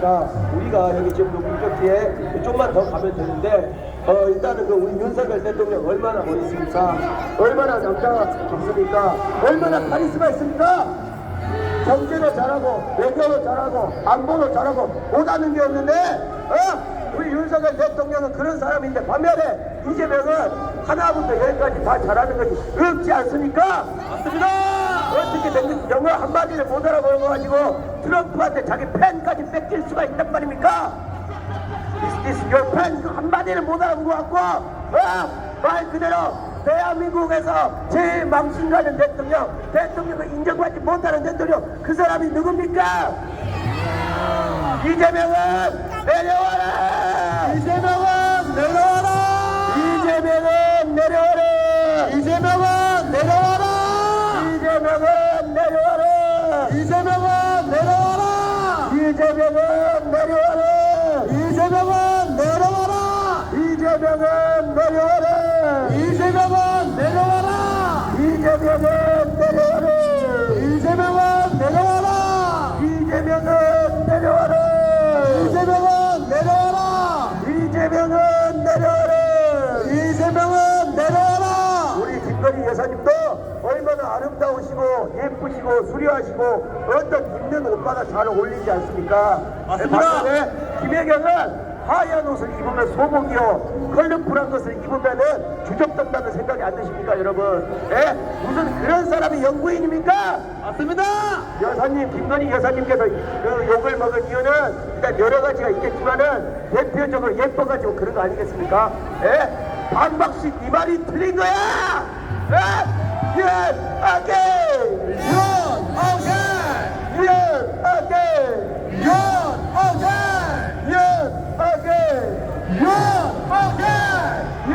자, 우리가 여기 지금 목적지에 좀만 더 가면 되는데, 일단은 그 우리 윤석열 대통령 얼마나 멋있습니까? 얼마나 남자가 좋습니까? 얼마나 카리스마 있습니까? 경제도 잘하고, 외교도 잘하고, 안보도 잘하고, 못하는 게 없는데, 우리 윤석열 대통령은 그런 사람인데, 반면에 이재명은 하나부터 열까지 다 잘하는 것이 없지 않습니까? 맞습니다! 어떻게 됐는지 영어 한마디를 못 알아보는 거 가지고 트럼프한테 자기 펜까지 뺏길 수가 있단 말입니까? Is your pen 한마디를 못 알아본 것 같고, 말 그대로 대한민국에서 제일 망신가는 대통령을 인정받지 못하는 대통령, 그 사람이 누굽니까? 이재명은 내려와라! 이재명은 내려와라! 이재명은 내려와라! 이재명은 내려와라! 이재명은 내려와라! 이재명은 내려와라! 이재명은 내려와라! 이재명은 내려와라! 이재명은 내려와라! 이재명은 내려와라! 이재명은 내려와라! 이재명은 내려와라! 이재명은 내려와라! 이재명은 내려와라! 이재명은 내려와라! 이재명은 내려와라! 우리 김건희 여사님도 얼마나 아름다우시고 예쁘시고 수려하시고 어떤 입는 옷마다 잘 어울리지 않습니까? 맞습니다. 김혜경은 하얀 옷을 입으면 소복이요, 컬러풀한 것을 입으면은 주접된다는 생각이 안 드십니까, 여러분? 예? 무슨 그런 사람이 영부인입니까? 맞습니다. 여사님, 김건희 여사님께서 그 욕을 먹은 이유는 일단 여러 가지가 있겠지만은 대표적으로 예뻐가지고 그런 거 아니겠습니까? 예? 반박식 이 말이 틀린 거야. 예? 오케이! 오케이! 오케이! 오케이!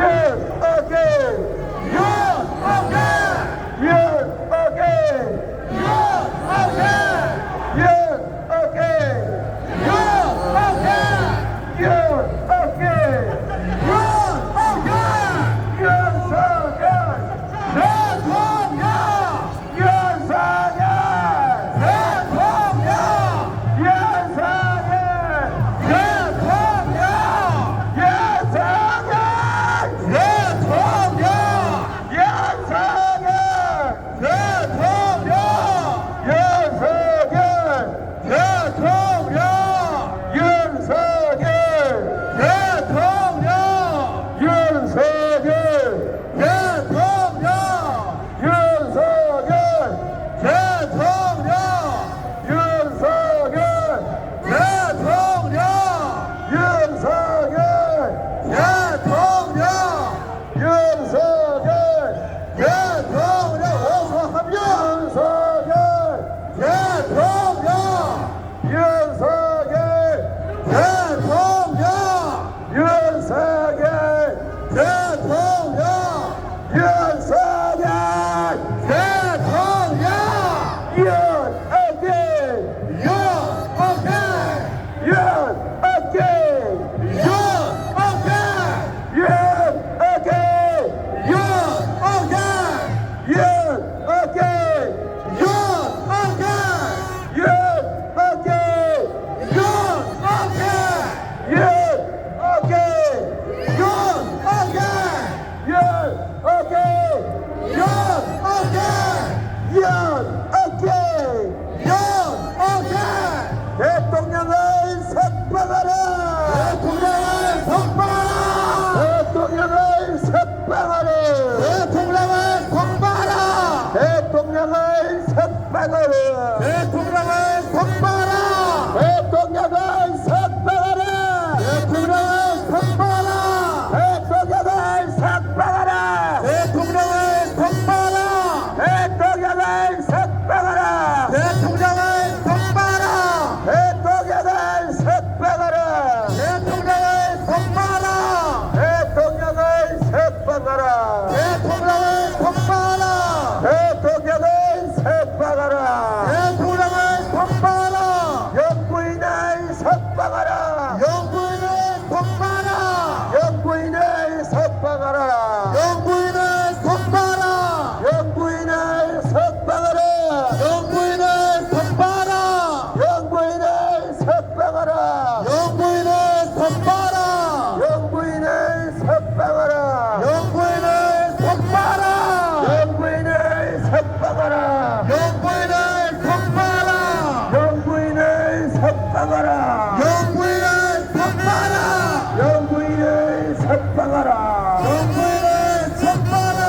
석방하라. 대통령을 석방하라. 대통령을 석방하라. 대통령을 석방하라. 대통령을 석방하라. 대통령을 석방하라. 대통령을 석방하라. 대통령을 석방하라. 대통령을 석방하라. 대통령을 석방하라. 대통령을 석방하라. 대통령을 석방하라. 대통령을 석방하라. 대통령을 석방하라. 영부인을 석방하라. 영부인을 석방하라. 영부인을 석방하라. 영부인을 석방하라. 영부인을 석방하라. 영부인을 석방하라. 영부인을 석방하라. 영부인을 석방하라. 영부인을 석방하라. 영부인을 석방하라. 영부인을 석방하라. 영부인을 석방하라. 영부인을 석방하라. 영부인을 석방하라. 영부인을 석방하라. 영부인을 석방하라.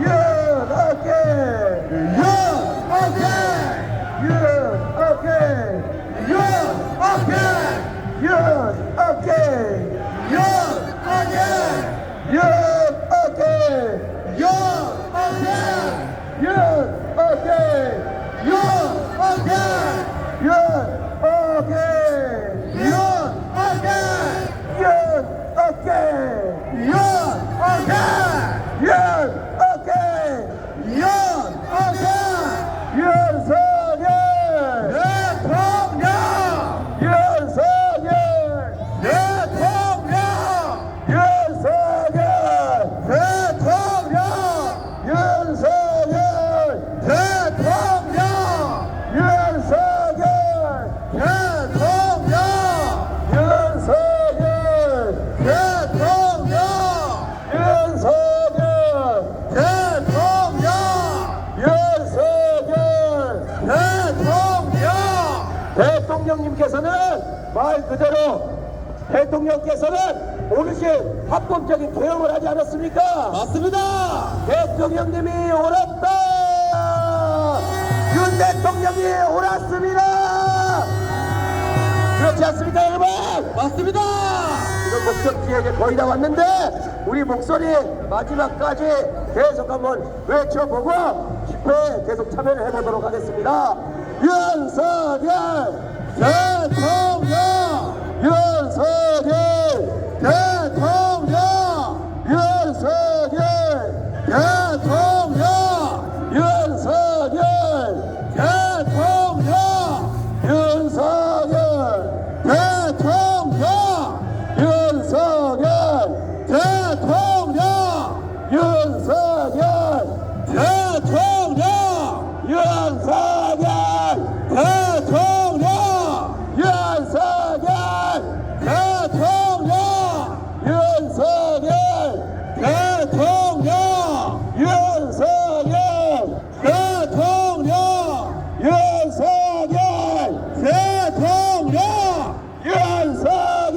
연어게 연어게 연어게 연어게 연어게 연어게 연어게 연어게 연어게 연어게 연어게 연어게 연어게 연어게 연어게 연어게 윤석열 대통령 윤석열 대통령 윤석열 대통령 윤석열 대통령 윤석열 대통령 윤석열 대통령 윤석열 대통령 윤석열 대통령 대통령님께서는 말 그대로 대통령께서는 오르신 합법적인 개혁을 하지 않았습니까? 맞습니다. 대통령님이 옳았다. 윤 대통령이 옳았습니다. 그렇지 않습니까, 여러분? 맞습니다. 지금 목적지에 이제 거의 다 왔는데 우리 목소리 마지막까지 계속 한번 외쳐보고 집회에 계속 참여를 해보도록 하겠습니다. 윤석열 대통령 윤석열 대통령 윤석열 대통령 윤석열 대통령 윤석열 대통령 윤석열 대통령 윤석열 대통령 윤석열 대통령 윤석열 대통령 윤석열 대통령 윤석열 대통령 윤석열 대통령 윤석열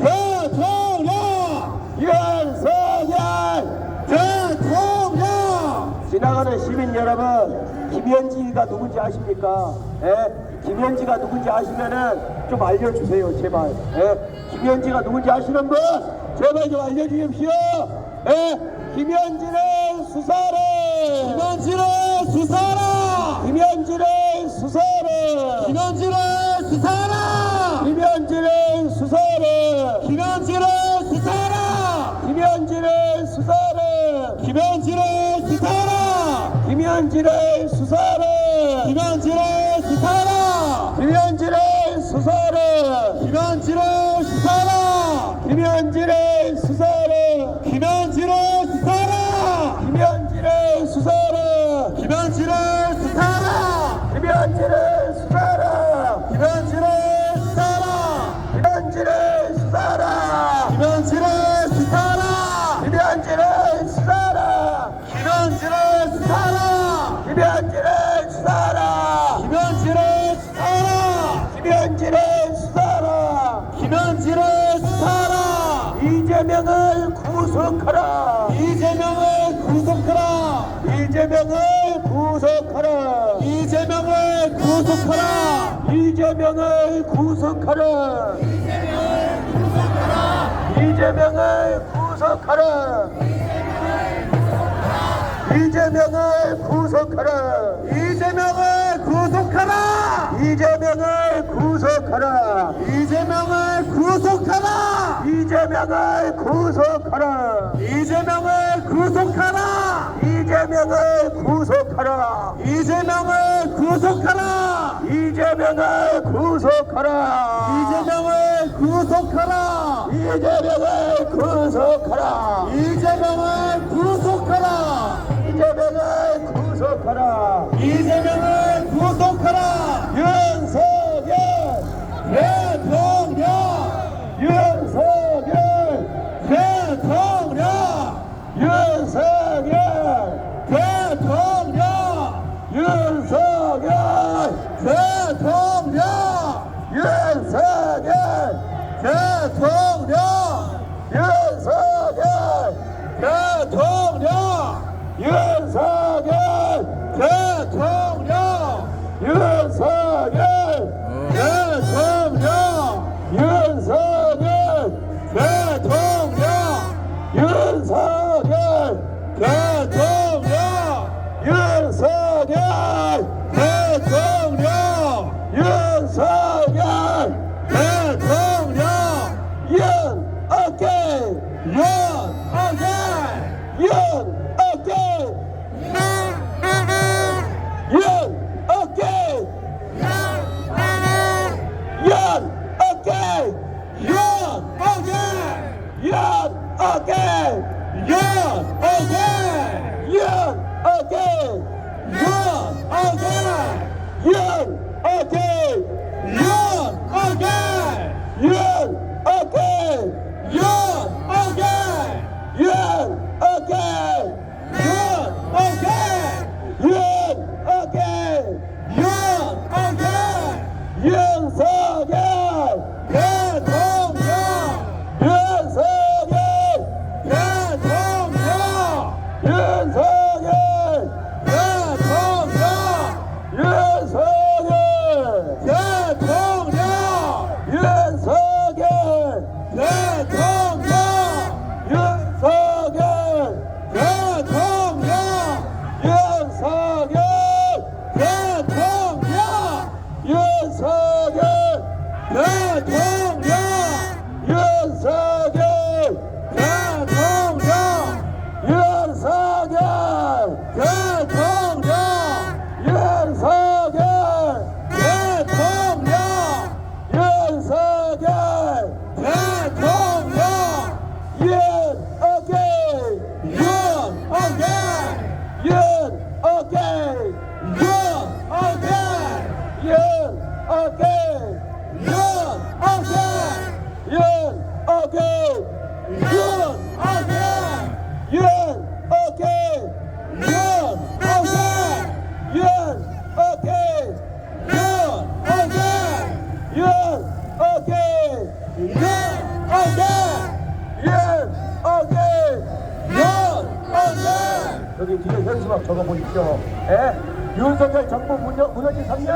대통령 윤석열 대통령 지나가는 시민 여러분, 김현지가 누군지 아십니까? 예? 김현지가 누군지 아시면은 좀 알려주세요, 제발. 예? 김현지가 누군지 아시는 분, 제발 좀 알려주십시오. 예? 김현지를 수사를! 김현지를 수사하라! 김현지를 수사를! 김현지를 수사하라! 김현지를 수사를! 김현지를 수사하라! 김현지를 수사를! 김현지를 수사하라! 김현지를 수사를! 김현지를 수사하라! 김현지를 수사를! 김현지를 수사하라! 김현지를 수사를! 김현지를 수사하라! 김현지를 수사를! 김현지를 수사하라! 김현지를 수사라! 김현지를 수사하라! 김현지를 수사라! 김현지를 수사하라! 김현지를 수사라! 김현지를 수사하라! 김현지를 수사라! 김현지를 수사하라! 김현지를 수사라! 김현지를 수사하라! 이재명을 구속하라! 이재명을 구속하라! 이재명을 구속하라! 이재명을 구속하라. 이재명을 구속하라. 이재명을 구속하라. 이재명을 구속하라. 이재명을 구속하라. 이재명을 구속하라. 이재명을 구속하라. 이재명을 구속하라. 이재명을 구속하라. 이재명을 구속하라. 이재명을 구속하라. 이재명을 구속하라. 이재명을 구속하라. 이재명을 구속하라. 이재명을 구속하라. 이재명을 구속하라. 이재명을 구속하라. 윤석열 대통령. 윤석열 대통령. 윤석열 대통령. 윤석열 대통령. 윤석열 대통령. 윤석열 대통령. 윤석열 대통령. 윤석열 대통령. 윤석열 대통령. 윤석열 대통령. 윤석열 대통령. 윤석열 대통령. 윤어깨 윤어깨. 윤어깨 윤어깨 윤어깨 윤어깨. 윤어깨 윤어깨. 윤어깨 윤어깨. 윤어깨 윤어깨. 윤어깨 윤어깨. 윤어깨 윤어깨. 윤어깨 윤어깨. 윤석열 대통령. 윤석열 대통령. 윤석열 대통령. 윤석열 대통령. 윤석열 대통령. 윤석열 대통령. 윤석열 대통령. 윤석열 대통령. 윤석열 대통령. 윤석열 대통령. 윤석열 대통령. 윤석열 대통령. 윤어깨 윤어깨. 윤어깨 윤어깨. 윤어깨 윤어깨. 윤어깨 윤어깨. 윤어깨 윤어깨. 윤어깨 윤어깨. 윤어깨 윤어깨. 여기 뒤에 현수막 적어보십시오. 예? 윤석열 정부 무너진 3년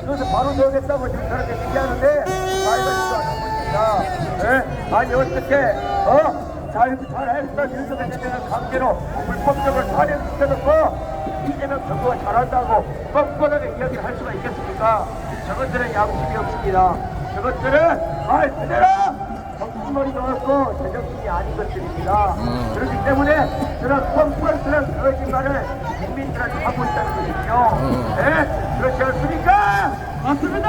그래서 바로 정했다고 지금 저렇게 얘기하는데 말도 안 하고 있습니다. 예? 아니 어떻게 잘했던 윤석열 대통령 강제로 불법적으로 탄핵시켜놓고 이재명 정부가 잘한다고 뻔뻔하게 이야기를 할 수가 있겠습니까? 저것들은 양심이 없습니다. 저것들은 말 그대로 정신머리가 없고 제정신이 아닌 것들입니다. 그렇기 때문에 저런 뻔뻔스러운 거짓말을 국민들한테 하고 있다는 것이죠. 네? 그렇지 않습니까? 맞습니다.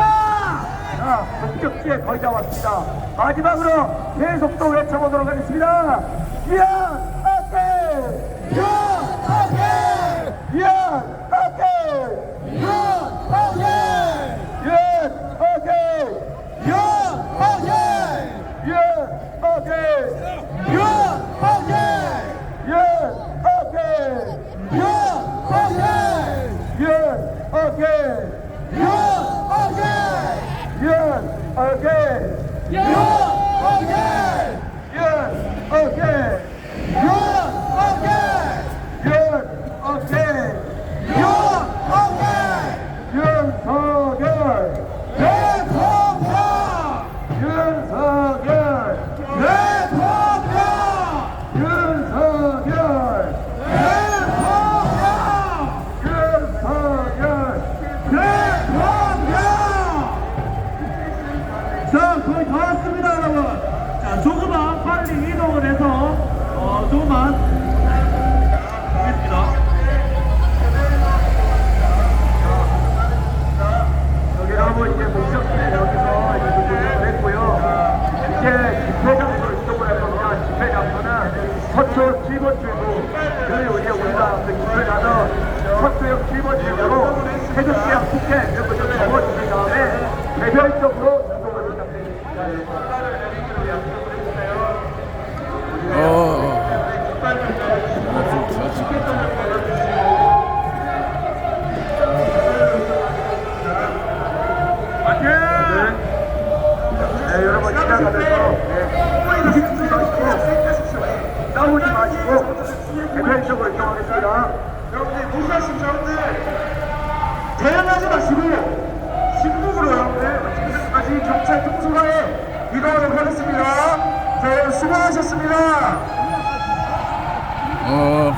자, 본격지에 거의 다 왔습니다. 마지막으로 계속 또 외쳐보도록 하겠습니다. 윤어깨! 윤어깨. 윤어깨! 윤어깨. 윤어깨! 윤어깨. 윤어깨! 윤어깨. 윤어깨! 윤어깨. 윤어깨! 윤어깨. 윤어깨! 윤어깨. 윤어깨! 윤어깨. 10초만 보겠습니다. 여러분 이제 목적지에 여기서 이제 도착을 했고요. 이제 집회 장소를 이동을 할 겁니다. 집회 장소는 서초역 7번 출구, 우리가 그 집회하는 서초역 7번 출구로 태극기랑 국회 이런 것을 적어주신 다음에 개별적으로 이동을 부탁드립니다. 네, 여러분 지나가면서 싸우지 마시고 개별적으로 이동하겠습니다. 여러분들 무시하신 여러분들 대응하지 마시고 신곡으로 여러분들 지금까지 경찰 통솔하에 이동하도록 하겠습니다. 자, 여러분 수고하셨습니다.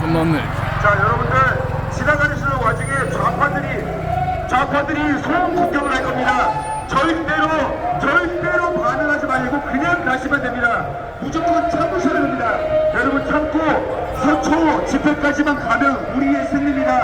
끝났네. 자, 여러분들 지나가시는 와중에 좌파들이 소음 공격을 할 겁니다. 절대로 반응하지 말고 그냥 가시면 됩니다. 무조건 참으셔야 됩니다. 여러분 참고 서초 집회까지만 가면 우리의 승리입니다.